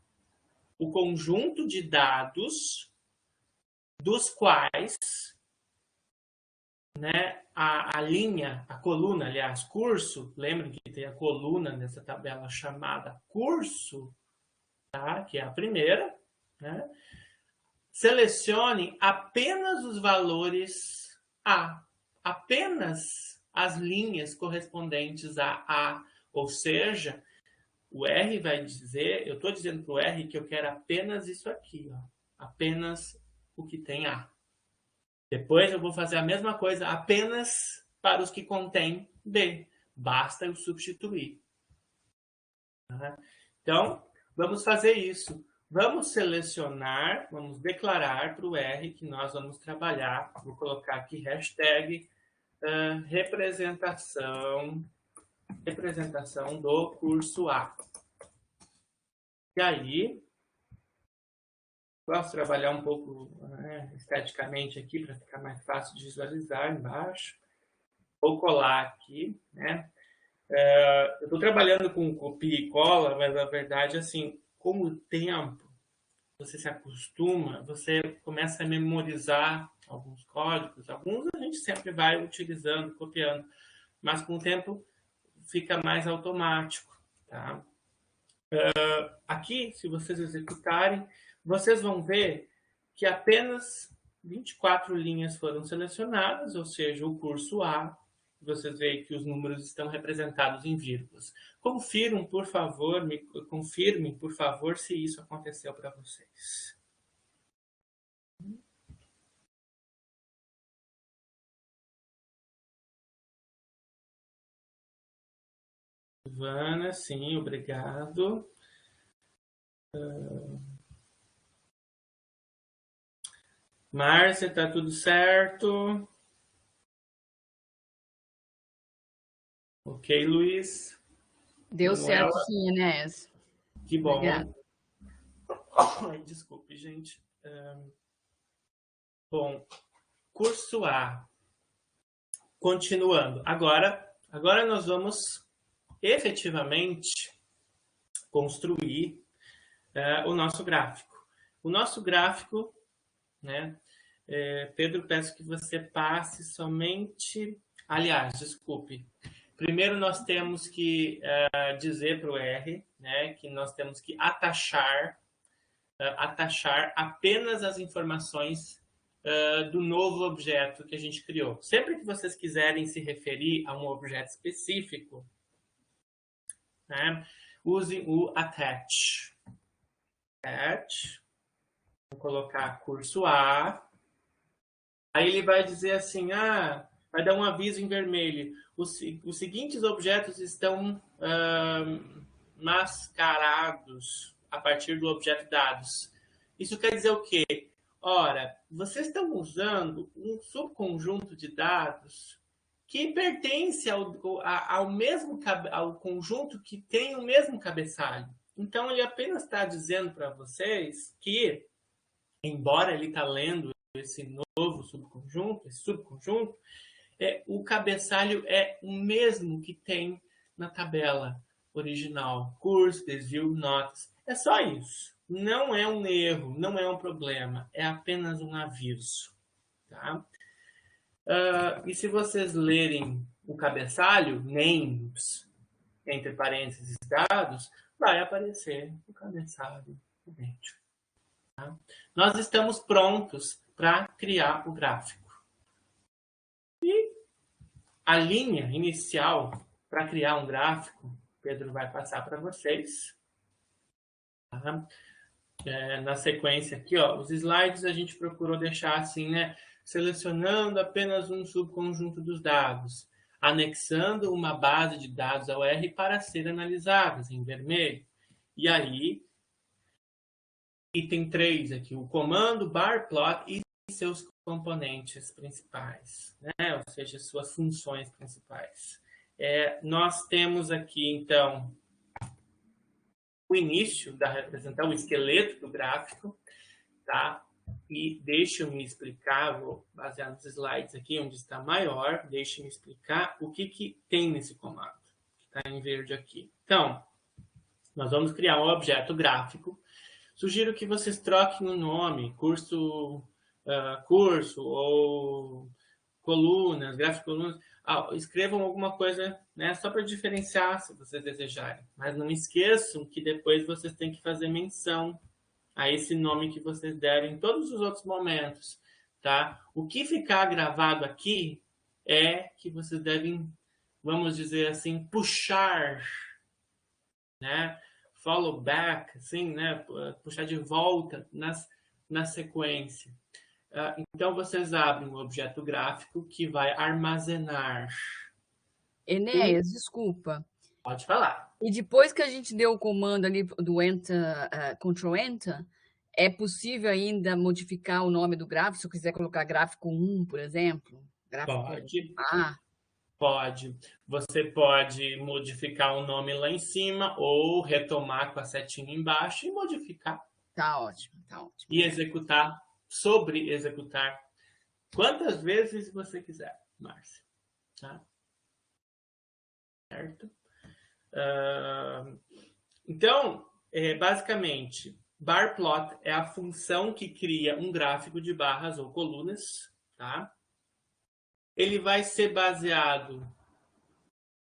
o conjunto de dados dos quais, né, a linha, a coluna, aliás, curso, lembrem que tem a coluna nessa tabela chamada curso, tá? Que é a primeira, né? Selecione apenas os valores A, apenas as linhas correspondentes a A, ou seja, o R vai dizer, eu estou dizendo para o R que eu quero apenas isso aqui, ó, apenas o que tem A. Depois eu vou fazer a mesma coisa apenas para os que contêm B. Basta eu substituir. Então, vamos fazer isso. Vamos selecionar, vamos declarar para o R que nós vamos trabalhar. Vou colocar aqui hashtag representação do curso A. E aí, gosto de trabalhar um pouco esteticamente aqui, para ficar mais fácil de visualizar embaixo. Vou colar aqui, né? Eu estou trabalhando com copia e cola, mas na verdade, assim, com o tempo, você se acostuma, você começa a memorizar alguns códigos. Alguns a gente sempre vai utilizando, copiando, mas com o tempo fica mais automático, tá? Aqui, se vocês executarem, vocês vão ver que apenas 24 linhas foram selecionadas, ou seja, o curso A. Vocês veem que os números estão representados em vírgulas. Confirmem, por favor, se isso aconteceu para vocês. Ivana, sim, obrigado. Márcia, tá tudo certo? Ok, Luiz? Deu certo sim, Enéas. Que bom. Obrigada. Ai, desculpe, gente. Bom, curso A. Continuando. Agora nós vamos efetivamente construir o nosso gráfico. O nosso gráfico, né? Pedro, peço que você passe somente... Aliás, desculpe. Primeiro nós temos que dizer para o R, né, que nós temos que atachar apenas as informações do novo objeto que a gente criou. Sempre que vocês quiserem se referir a um objeto específico, né, usem o attach. Vou colocar curso A. Aí ele vai dizer assim, vai dar um aviso em vermelho. Os seguintes objetos estão mascarados a partir do objeto dados. Isso quer dizer o quê? Ora, vocês estão usando um subconjunto de dados que pertence ao conjunto que tem o mesmo cabeçalho. Então, ele apenas está dizendo para vocês que, embora ele está lendo esse novo subconjunto, o cabeçalho é o mesmo que tem na tabela original. Curso, desvio, notas. É só isso. Não é um erro, não é um problema. É apenas um aviso. Tá? E se vocês lerem o cabeçalho, names, entre parênteses, dados, vai aparecer o cabeçalho dentro. Tá? Nós estamos prontos para criar o gráfico. E a linha inicial para criar um gráfico, Pedro vai passar para vocês. Tá? Na sequência aqui, os slides a gente procurou deixar assim, né? Selecionando apenas um subconjunto dos dados, anexando uma base de dados ao R para ser analisadas em vermelho. E aí, item 3 aqui, o comando barplot e seus componentes principais, né? Ou seja, suas funções principais. Nós temos aqui, então, o início da representação, o esqueleto do gráfico, tá? E deixa-me explicar, vou basear nos slides aqui, onde está maior, deixa-me explicar o que tem nesse comando, que está em verde aqui. Então, nós vamos criar um objeto gráfico. Sugiro que vocês troquem o nome, curso ou colunas, gráfico colunas, escrevam alguma coisa, né, só para diferenciar, se vocês desejarem. Mas não esqueçam que depois vocês têm que fazer menção a esse nome que vocês deram em todos os outros momentos, tá? O que ficar gravado aqui é que vocês devem, vamos dizer assim, puxar, né? Follow back, assim, né? Puxar de volta na sequência. Então, vocês abrem o objeto gráfico que vai armazenar. Enéas, desculpa. Pode falar. E depois que a gente deu o comando ali do Enter, Ctrl Enter, é possível ainda modificar o nome do gráfico? Se eu quiser colocar gráfico 1, por exemplo? Gráfico Pode. A. Pode. Você pode modificar o nome lá em cima ou retomar com a setinha embaixo e modificar. Tá ótimo, tá ótimo. E executar, sobre-executar, quantas vezes você quiser, Márcia. Tá? Certo? Então, basicamente, barplot é a função que cria um gráfico de barras ou colunas, tá? Ele vai ser baseado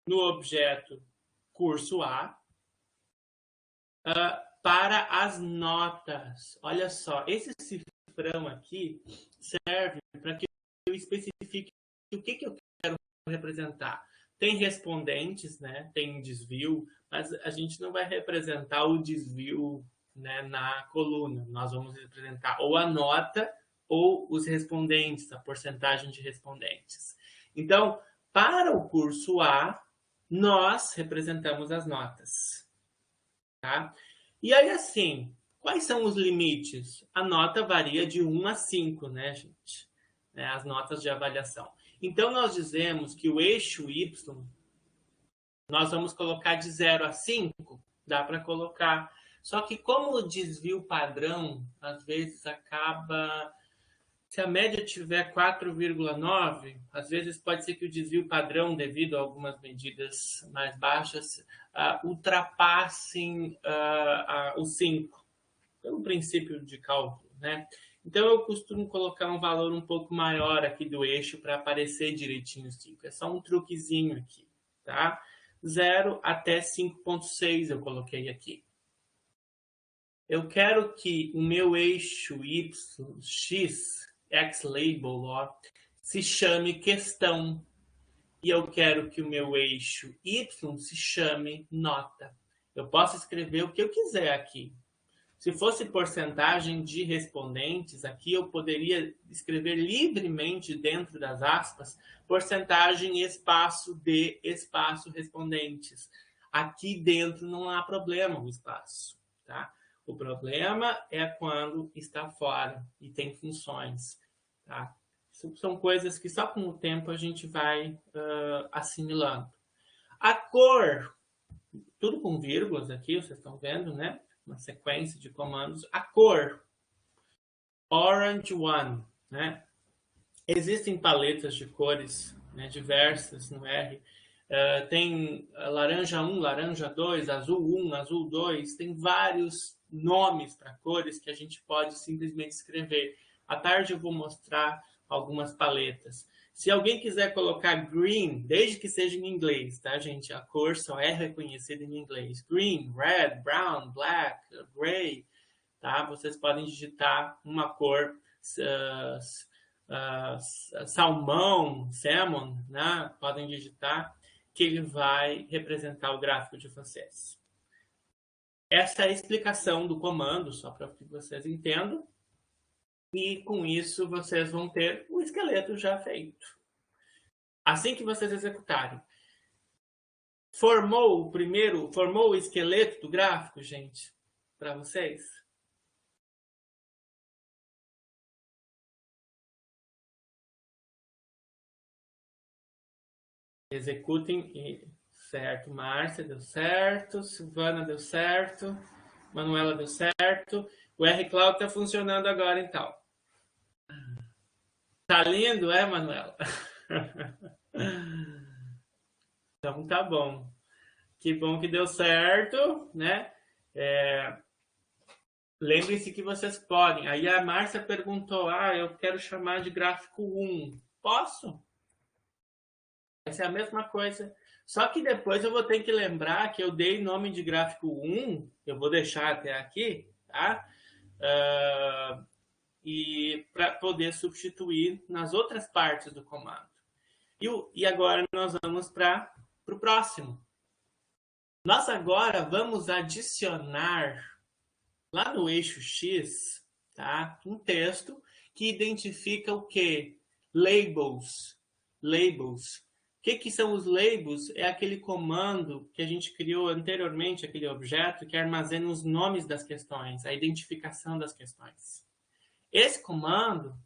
no objeto curso A para as notas. Olha só, esse cifrão aqui serve para que eu especifique o que eu quero representar. Tem respondentes, né? Tem desvio, mas a gente não vai representar o desvio, né, na coluna. Nós vamos representar ou a nota ou os respondentes, a porcentagem de respondentes. Então, para o curso A, nós representamos as notas. Tá? E aí, assim, quais são os limites? A nota varia de 1 a 5, né, gente? As notas de avaliação. Então, nós dizemos que o eixo Y, nós vamos colocar de 0 a 5, dá para colocar. Só que como o desvio padrão, às vezes acaba... Se a média tiver 4,9, às vezes pode ser que o desvio padrão, devido a algumas medidas mais baixas, ultrapassem o 5, pelo princípio de cálculo, né? Então, eu costumo colocar um valor um pouco maior aqui do eixo para aparecer direitinho 5. É só um truquezinho aqui, tá? 0 até 5,6 eu coloquei aqui. Eu quero que o meu eixo X xlabel, ó, se chame questão. E eu quero que o meu eixo Y se chame nota. Eu posso escrever o que eu quiser aqui. Se fosse porcentagem de respondentes, aqui eu poderia escrever livremente dentro das aspas, porcentagem espaço de espaço respondentes. Aqui dentro não há problema o espaço, tá? O problema é quando está fora e tem funções, tá? São coisas que só com o tempo a gente vai assimilando. A cor, tudo com vírgulas aqui, vocês estão vendo, né? Uma sequência de comandos. A cor, orange one, né? Existem paletas de cores, né, diversas no R. Tem laranja 1, laranja 2, azul 1, azul 2. Tem vários nomes para cores que a gente pode simplesmente escrever. À tarde eu vou mostrar algumas paletas. Se alguém quiser colocar green, desde que seja em inglês, tá, gente? A cor só é reconhecida em inglês. Green, red, brown, black, gray, tá? Vocês podem digitar uma cor salmão, salmon, né? Podem digitar que ele vai representar o gráfico de vocês. Essa é a explicação do comando, só para que vocês entendam. E com isso vocês vão ter o esqueleto já feito. Assim que vocês executarem. Formou o esqueleto do gráfico, gente, para vocês? Executem e certo, Márcia deu certo, Silvana deu certo, Manuela deu certo. O R-Cloud está funcionando agora, então. Tá lindo, Manuela? Então tá bom. Que bom que deu certo, né? Lembrem-se que vocês podem. Aí a Márcia perguntou, eu quero chamar de gráfico 1. Posso? Vai ser a mesma coisa. Só que depois eu vou ter que lembrar que eu dei nome de gráfico 1, eu vou deixar até aqui, tá? E para poder substituir nas outras partes do comando. E agora nós vamos para o próximo. Nós agora vamos adicionar lá no eixo X, tá? Um texto que identifica o quê? Labels. Labels. O que são os labels? É aquele comando que a gente criou anteriormente, aquele objeto que armazena os nomes das questões, a identificação das questões. Esse comando,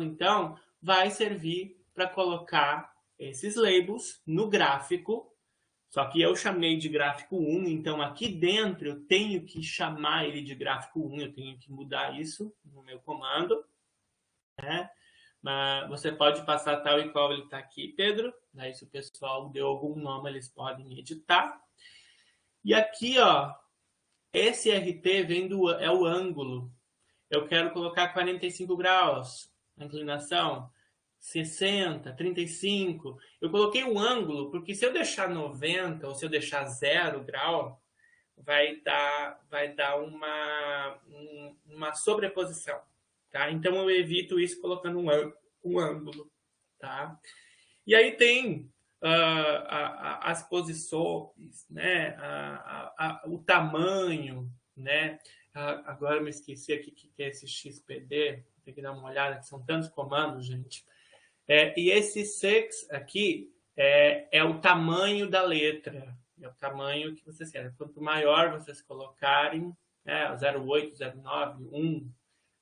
então, vai servir para colocar esses labels no gráfico, só que eu chamei de gráfico 1, então aqui dentro eu tenho que chamar ele de gráfico 1, eu tenho que mudar isso no meu comando, né? Mas você pode passar tal e qual ele está aqui, Pedro. Daí, se o pessoal deu algum nome, eles podem editar. E aqui, ó, esse RT é o ângulo. Eu quero colocar 45 graus na inclinação, 60, 35. Eu coloquei o ângulo, porque se eu deixar 90 ou se eu deixar 0 grau, vai dar uma sobreposição. Tá? Então, eu evito isso colocando um ângulo. Tá? E aí tem as posições, né? O tamanho. Né? Agora eu me esqueci aqui o que é esse XPD. Tem que dar uma olhada, que são tantos comandos, gente. E esse 6 aqui é o tamanho da letra. É o tamanho que vocês querem. Quanto maior vocês colocarem, 0,8, 0,9, 1...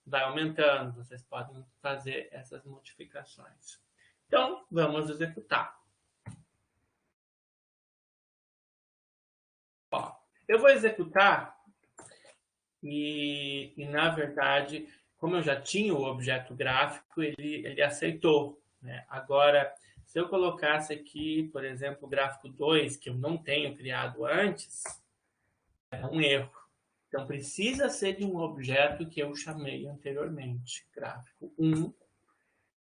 vai aumentando, vocês podem fazer essas modificações. Então, vamos executar. Ó, eu vou executar e, na verdade, como eu já tinha o objeto gráfico, ele aceitou. Né? Agora, se eu colocasse aqui, por exemplo, o gráfico 2, que eu não tenho criado antes, é um erro. Então, precisa ser de um objeto que eu chamei anteriormente, gráfico 1.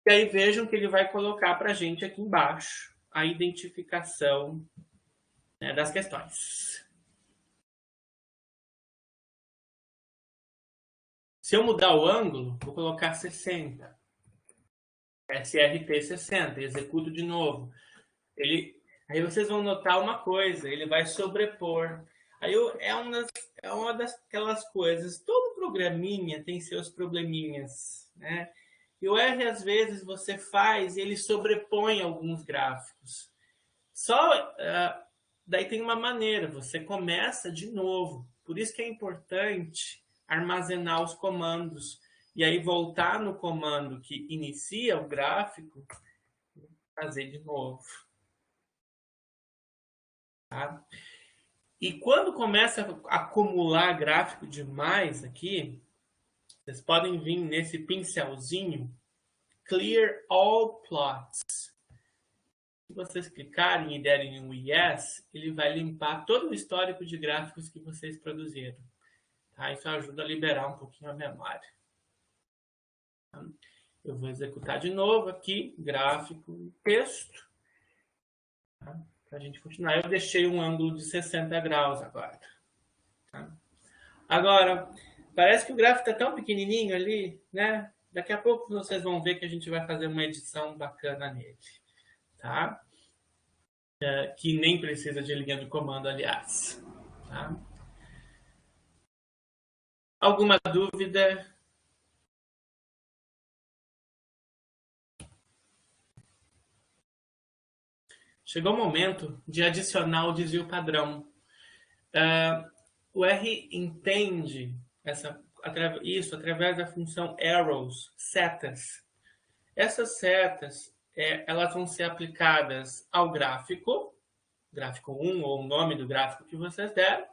E aí vejam que ele vai colocar para a gente aqui embaixo a identificação, né, das questões. 。 . 。 . 。 . 。 . 。 . . 。 . 。. 。. 。. 。. 。. 。. 。. 。. 。. 。. 。. 。. 。. 。. 。. 。. 。. 。. 。. 。. 。. 。. 。. 。. 。. . 。 . Se eu mudar o ângulo, vou colocar 60. SRT 60, executo de novo. Aí vocês vão notar uma coisa, ele vai sobrepor. Aí é uma daquelas coisas, todo programinha tem seus probleminhas, né? E o R, às vezes, você faz e ele sobrepõe alguns gráficos. Daí tem uma maneira, você começa de novo. Por isso que é importante armazenar os comandos. E aí voltar no comando que inicia o gráfico, fazer de novo. Tá? E quando começa a acumular gráfico demais aqui, vocês podem vir nesse pincelzinho, Clear All Plots. Se vocês clicarem e derem um Yes, ele vai limpar todo o histórico de gráficos que vocês produziram. Tá? Isso ajuda a liberar um pouquinho a memória. Eu vou executar de novo aqui, gráfico e texto. Tá? Para a gente continuar, eu deixei um ângulo de 60 graus agora. Tá? Agora, parece que o gráfico está tão pequenininho ali, né? Daqui a pouco vocês vão ver que a gente vai fazer uma edição bacana nele. Tá? Que nem precisa de linha de comando, aliás. Tá? Alguma dúvida? Chegou o momento de adicionar o desvio padrão. O R entende isso através da função arrows, setas. Essas setas elas vão ser aplicadas ao gráfico 1 ou o nome do gráfico que vocês deram,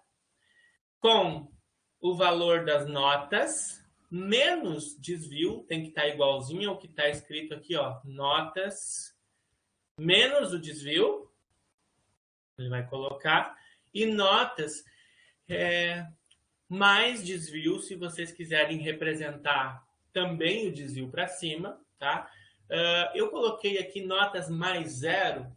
com o valor das notas, menos desvio, tem que estar igualzinho ao que está escrito aqui, ó, notas menos o desvio, ele vai colocar, e notas mais desvio, se vocês quiserem representar também o desvio para cima, tá? Eu coloquei aqui notas mais 0,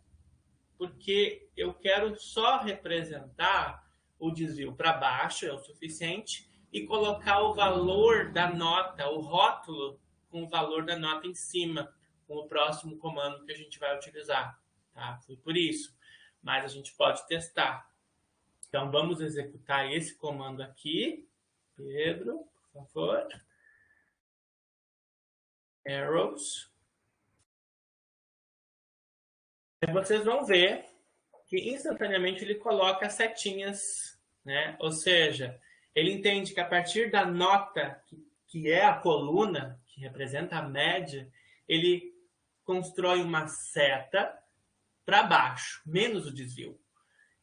porque eu quero só representar o desvio para baixo, é o suficiente, e colocar o valor da nota, o rótulo com o valor da nota em cima, com o próximo comando que a gente vai utilizar. Tá? Foi por isso. Mas a gente pode testar. Então, vamos executar esse comando aqui. Pedro, por favor. Arrows. E vocês vão ver que instantaneamente ele coloca as setinhas, né? Ou seja, ele entende que a partir da nota, que é a coluna, que representa a média, ele constrói uma seta para baixo, menos o desvio.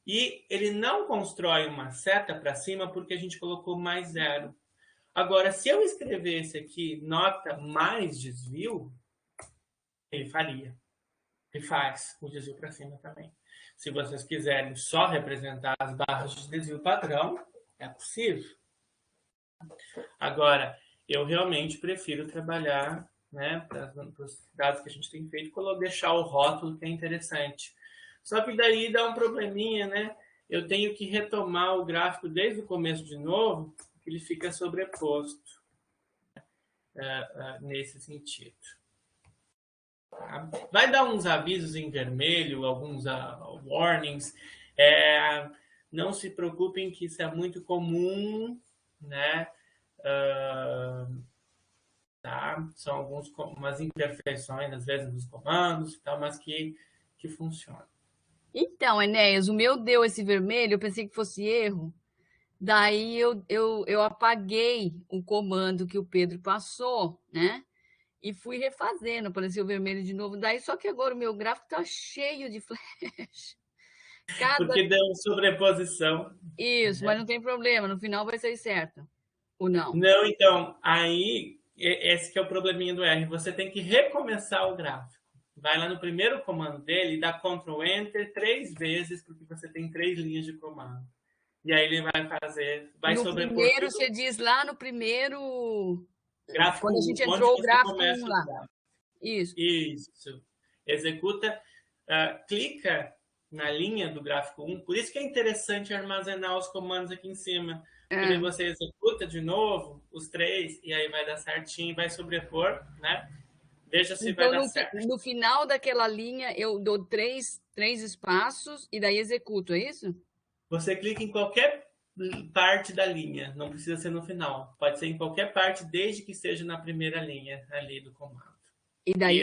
E ele não constrói uma seta para cima porque a gente colocou mais 0. Agora, se eu escrevesse aqui nota mais desvio, ele faria. Ele faz o desvio para cima também. Se vocês quiserem só representar as barras de desvio padrão, é possível. Agora, eu realmente prefiro trabalhar, né, para os dados que a gente tem feito, deixar o rótulo, que é interessante. Só que daí dá um probleminha, né? Eu tenho que retomar o gráfico desde o começo de novo, porque ele fica sobreposto nesse sentido. Tá? Vai dar uns avisos em vermelho, alguns warnings. Não se preocupem que isso é muito comum, né? Tá? São algumas imperfeições, às vezes, dos comandos, e tal, mas que funcionam. Então, Enéas, o meu deu esse vermelho, eu pensei que fosse erro. Daí eu apaguei o comando que o Pedro passou, né? E fui refazendo, apareceu vermelho de novo. Daí, só que agora o meu gráfico está cheio de flash. Porque deu sobreposição. Isso, mas não tem problema, no final vai sair certo. Ou não? Não, então, aí, esse que é o probleminha do R. Você tem que recomeçar o gráfico. Vai lá no primeiro comando dele e dá Ctrl Enter 3 vezes, porque você tem 3 linhas de comando. E aí ele vai sobrepor. Primeiro, tudo. Você diz lá no primeiro... Gráfico, quando a gente entrou o gráfico 1 lá. Isso. Isso. Executa, clica na linha do gráfico 1. Por isso que é interessante armazenar os comandos aqui em cima. Porque você executa de novo os 3 e aí vai dar certinho, vai sobrepor, né? Veja se vai dar certo. No final daquela linha, eu dou 3 espaços e daí executo, é isso? Você clica em qualquer parte da linha, não precisa ser no final. Pode ser em qualquer parte, desde que seja na primeira linha ali do comando. E daí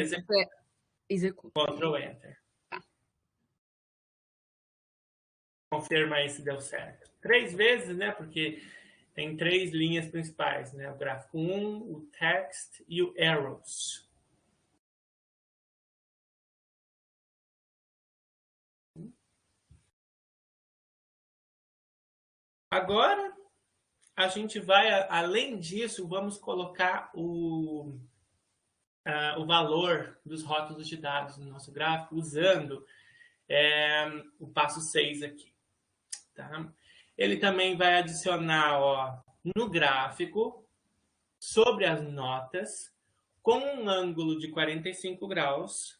executa. Ctrl Enter. Tá. Confirma aí se deu certo. 3 vezes, né? Porque tem 3 linhas principais, né? O gráfico 1, o text e o arrows. Agora, a gente vai, além disso, vamos colocar o valor dos rótulos de dados no nosso gráfico usando o passo 6 aqui. Tá? Ele também vai adicionar no gráfico, sobre as notas, com um ângulo de 45 graus.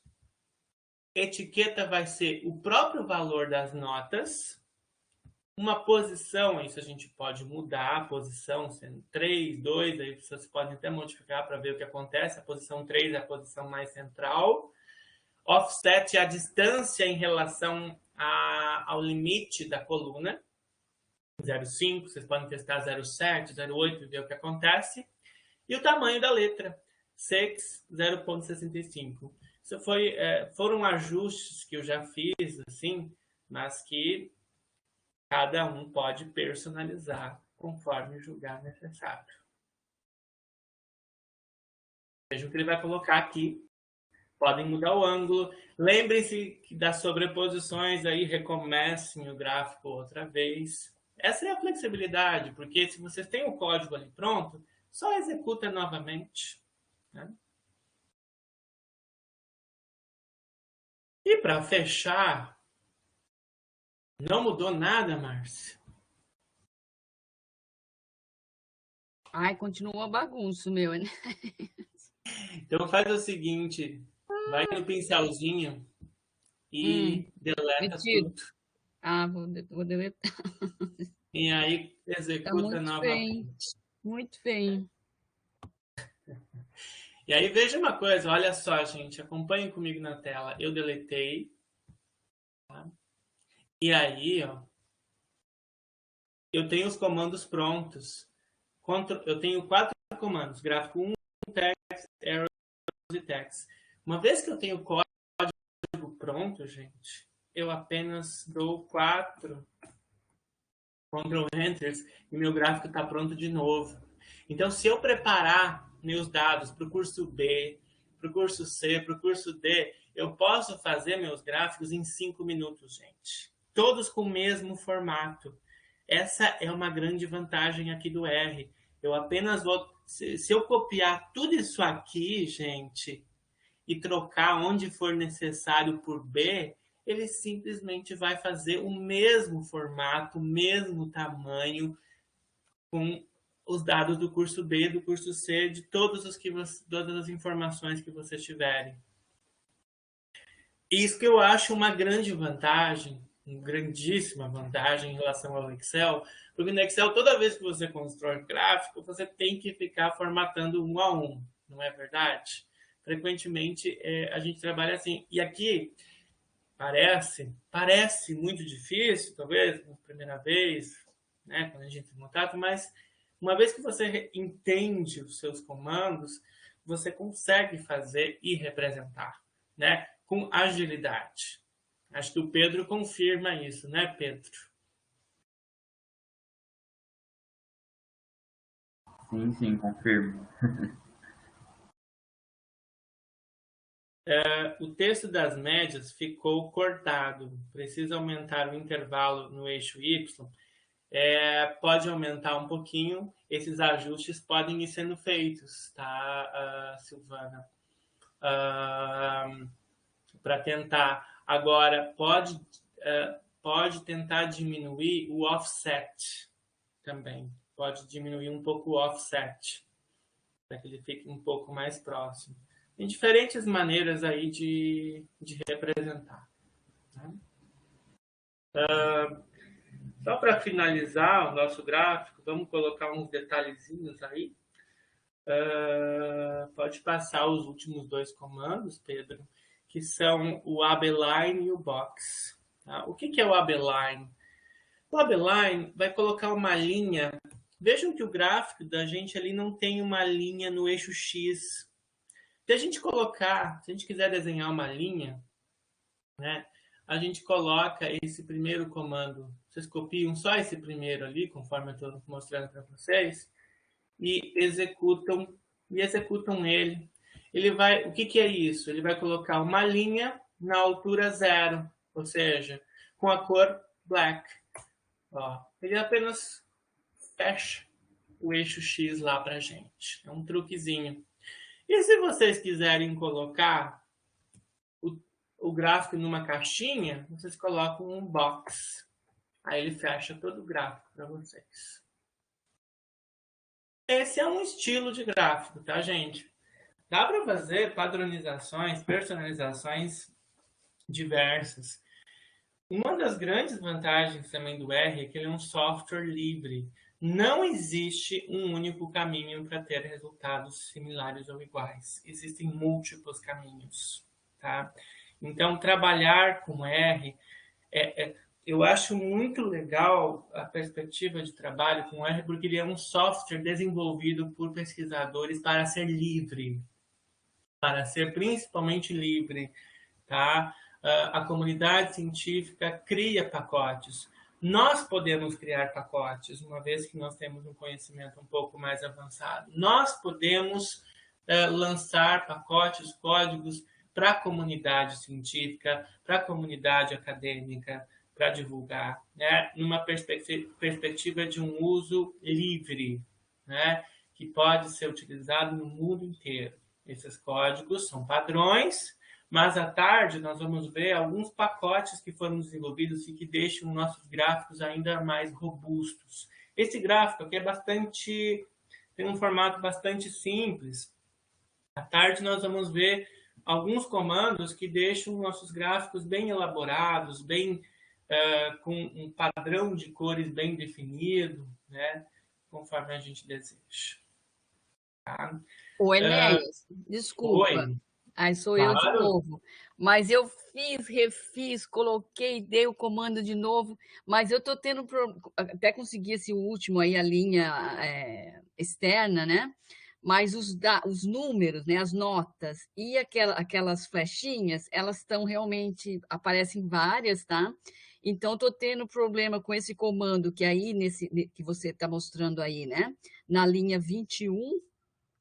Etiqueta vai ser o próprio valor das notas. Uma posição, isso a gente pode mudar, a posição sendo 3, 2, aí vocês podem até modificar para ver o que acontece. A posição 3 é a posição mais central. Offset é a distância em relação ao limite da coluna. 0,5, vocês podem testar 0,7, 0,8 e ver o que acontece. E o tamanho da letra, 6, 0,65. Isso foram ajustes que eu já fiz, assim, mas que cada um pode personalizar conforme julgar necessário. Vejam que ele vai colocar aqui. Podem mudar o ângulo. Lembrem-se das sobreposições, aí recomecem o gráfico outra vez. Essa é a flexibilidade, porque se vocês têm o código ali pronto, só executa novamente. Né? E para fechar, não mudou nada, Márcia? Ai, continua bagunço, meu, né? Então faz o seguinte, vai no pincelzinho e deleta tudo. Ah, vou deletar. E aí executa novamente. Muito bem. E aí veja uma coisa, olha só, gente, acompanhem comigo na tela. Eu deletei. Tá? E aí, eu tenho os comandos prontos. Eu tenho 4 comandos, gráfico 1, text, arrows e text. Uma vez que eu tenho o código pronto, gente, eu apenas dou 4 Ctrl Enters e meu gráfico está pronto de novo. Então, se eu preparar meus dados para o curso B, para o curso C, para o curso D, eu posso fazer meus gráficos em 5 minutos, gente. Todos com o mesmo formato. Essa é uma grande vantagem aqui do R. Eu apenas vou... Se eu copiar tudo isso aqui, gente, e trocar onde for necessário por B, ele simplesmente vai fazer o mesmo formato, o mesmo tamanho, com os dados do curso B, do curso C, de todas as informações que vocês tiverem. Isso que eu acho uma grande vantagem, uma grandíssima vantagem em relação ao Excel, porque no Excel, toda vez que você constrói gráfico, você tem que ficar formatando um a um, não é verdade? Frequentemente, a gente trabalha assim. E aqui, parece muito difícil, talvez, na primeira vez, né, quando a gente tem contato, mas uma vez que você entende os seus comandos, você consegue fazer e representar, né, com agilidade. Acho que o Pedro confirma isso, né, Pedro? Sim, confirmo. O texto das médias ficou cortado. Precisa aumentar o intervalo no eixo Y. Pode aumentar um pouquinho. Esses ajustes podem ir sendo feitos, tá, Silvana? Para tentar. Agora, pode tentar diminuir o offset também. Pode diminuir um pouco o offset, para que ele fique um pouco mais próximo. Tem diferentes maneiras aí de representar. Né? Só para finalizar o nosso gráfico, vamos colocar uns detalhezinhos aí. Pode passar os últimos dois comandos, Pedro, que são o abline e o box. Tá? O que é o abline? O abline vai colocar uma linha. Vejam que o gráfico da gente ali não tem uma linha no eixo X. Se a gente quiser desenhar uma linha, né, a gente coloca esse primeiro comando. Vocês copiam só esse primeiro ali, conforme eu estou mostrando para vocês, e executam ele. O que é isso? Ele vai colocar uma linha na altura 0, ou seja, com a cor black. Ó, ele apenas fecha o eixo X lá para a gente. É um truquezinho. E se vocês quiserem colocar o gráfico numa caixinha, vocês colocam um box. Aí ele fecha todo o gráfico para vocês. Esse é um estilo de gráfico, tá, gente? Dá para fazer padronizações, personalizações diversas. Uma das grandes vantagens também do R é que ele é um software livre. Não existe um único caminho para ter resultados similares ou iguais. Existem múltiplos caminhos, tá? Então, trabalhar com R, eu acho muito legal a perspectiva de trabalho com R, porque ele é um software desenvolvido por pesquisadores para ser livre, para ser principalmente livre, tá? A comunidade científica cria pacotes. Nós podemos criar pacotes, uma vez que nós temos um conhecimento um pouco mais avançado. Nós podemos lançar pacotes, códigos para a comunidade científica, para a comunidade acadêmica, para divulgar, né? Numa perspectiva de um uso livre, né? Que pode ser utilizado no mundo inteiro. Esses códigos são padrões, mas à tarde nós vamos ver alguns pacotes que foram desenvolvidos e que deixam nossos gráficos ainda mais robustos. Esse gráfico aqui tem um formato bastante simples. À tarde nós vamos ver alguns comandos que deixam nossos gráficos bem elaborados, com um padrão de cores bem definido, né? Conforme a gente deseja. Tá? Ô, Enéas, desculpa. Oi. Aí sou eu de novo. Mas eu refiz, coloquei, dei o comando de novo, mas eu estou tendo... Até consegui esse último aí, a linha externa, né? Mas os números, né, as notas e aquelas flechinhas, elas estão realmente... Aparecem várias, tá? Então, estou tendo problema com esse comando que aí, que você está mostrando aí, né? Na linha 21,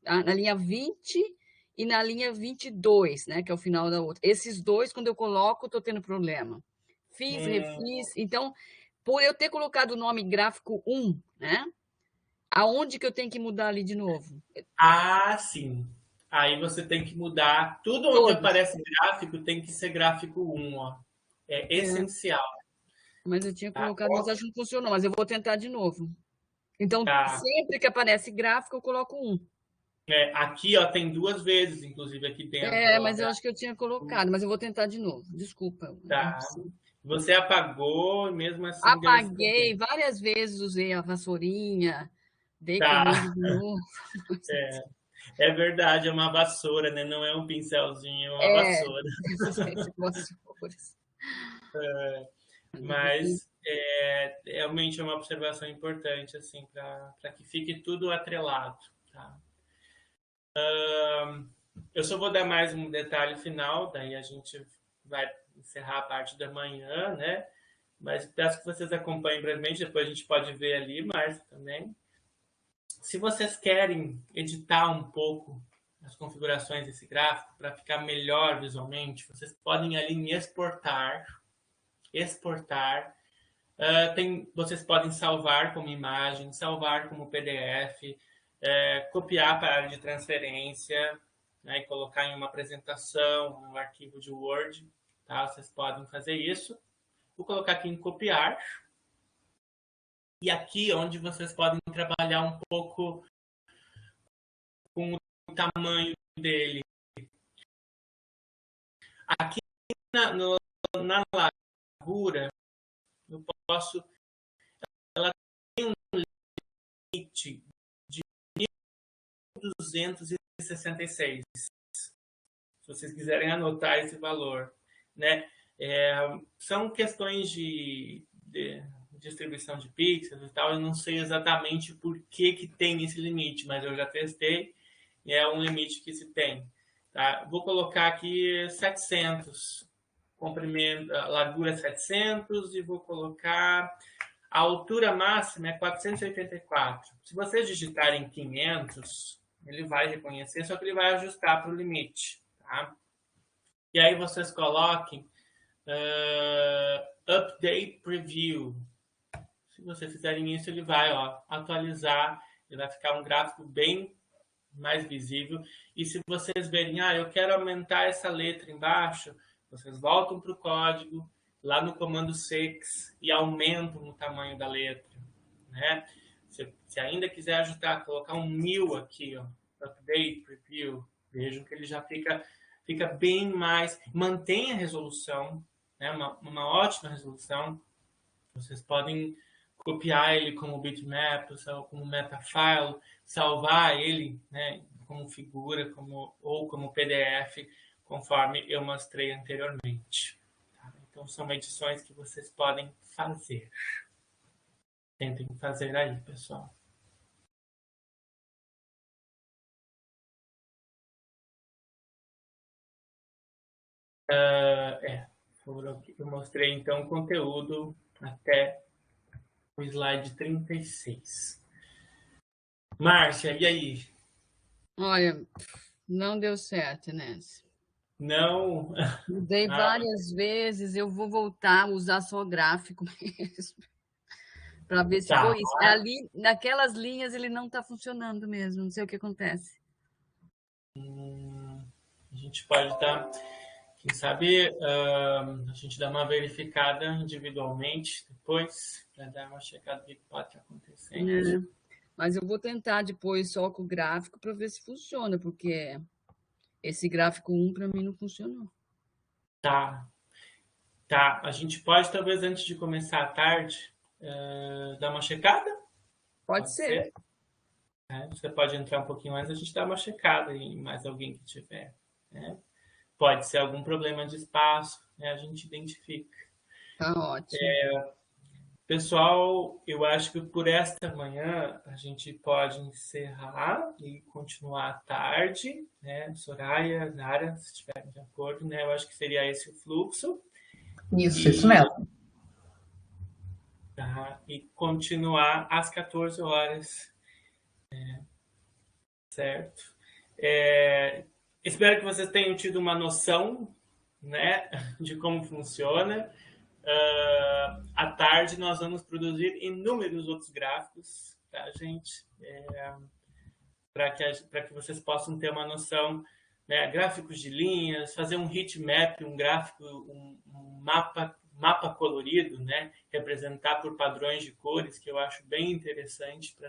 na linha 20... e na linha 22, né, que é o final da outra. Esses dois, quando eu coloco, estou tendo problema. Refiz. Então, por eu ter colocado o nome gráfico 1, né, aonde que eu tenho que mudar ali de novo? Ah, sim. Aí você tem que mudar. Tudo onde aparece gráfico tem que ser gráfico 1, ó. É essencial. Mas eu tinha colocado, mas acho que não funcionou, mas eu vou tentar de novo. Então, sempre que aparece gráfico, eu coloco 1. Aqui, ó, tem 2 vezes, inclusive, aqui dentro. Mas eu acho que eu tinha colocado, mas eu vou tentar de novo. Desculpa. Tá. Você apagou, mesmo assim... Apaguei, várias vezes usei a vassourinha, dei comando de novo. É verdade, é uma vassoura, né? Não é um pincelzinho, é uma vassoura. Mas realmente é uma observação importante, assim, para que fique tudo atrelado, tá? Eu só vou dar mais um detalhe final, daí a gente vai encerrar a parte da manhã, né? Mas peço que vocês acompanhem brevemente, depois a gente pode ver ali, mas também. Se vocês querem editar um pouco as configurações desse gráfico para ficar melhor visualmente, vocês podem ali em exportar. Vocês podem salvar como imagem, salvar como PDF, copiar para a área de transferência, né, e colocar em uma apresentação, um arquivo de Word, tá? Vocês podem fazer isso. Vou colocar aqui em copiar. E aqui onde vocês podem trabalhar um pouco com o tamanho dele. Aqui na largura, negócio, ela tem um limite de 1.266. Se vocês quiserem anotar esse valor, né? São questões de distribuição de pixels e tal, eu não sei exatamente por que tem esse limite, mas eu já testei e é um limite que se tem. Tá? Vou colocar aqui 700, comprimento, a largura 700 e vou colocar a altura máxima é 484. Se vocês digitarem 500, ele vai reconhecer, só que ele vai ajustar para o limite. Tá? E aí vocês coloquem Update Preview. Se vocês fizerem isso, ele vai atualizar, ele vai ficar um gráfico bem mais visível. E se vocês verem, eu quero aumentar essa letra embaixo, vocês voltam para o código, lá no comando sex, e aumentam o tamanho da letra. Né? Se ainda quiser ajustar, colocar um 1000 aqui, Update Preview, vejam que ele já fica bem mais, mantém a resolução, né? uma ótima resolução. Vocês podem copiar ele como bitmap, como metafile, salvar ele, né, como figura ou como PDF, conforme eu mostrei anteriormente. Tá? Então, são edições que vocês podem fazer. Tentem fazer aí, pessoal. Eu mostrei, então, o conteúdo até o slide 36. Márcia, e aí? Olha, não deu certo, Inês. Não? Mudei várias vezes, eu vou voltar a usar só gráfico mesmo. Para ver se foi isso. Ali, naquelas linhas, ele não está funcionando mesmo, não sei o que acontece. A gente pode dar... Quem sabe a gente dá uma verificada individualmente depois, para dar uma checada do que pode estar acontecendo. Mas eu vou tentar depois só com o gráfico para ver se funciona, porque esse gráfico 1 para mim não funcionou. Tá. A gente pode, talvez, antes de começar à tarde, dar uma checada? Pode ser. Você pode entrar um pouquinho antes, a gente dá uma checada em mais alguém que tiver, né? Pode ser algum problema de espaço, né? A gente identifica. Tá ótimo. Pessoal, eu acho que por esta manhã a gente pode encerrar e continuar à tarde, né? Soraya, Nara, se estiverem de acordo, né? Eu acho que seria esse o fluxo. Isso mesmo. Tá? E continuar às 14 horas. Certo? Espero que vocês tenham tido uma noção, né, de como funciona. À tarde nós vamos produzir inúmeros outros gráficos, tá, gente? Para que vocês possam ter uma noção, né, gráficos de linhas, fazer um heat map, um gráfico, um mapa colorido, né, representar por padrões de cores, que eu acho bem interessante para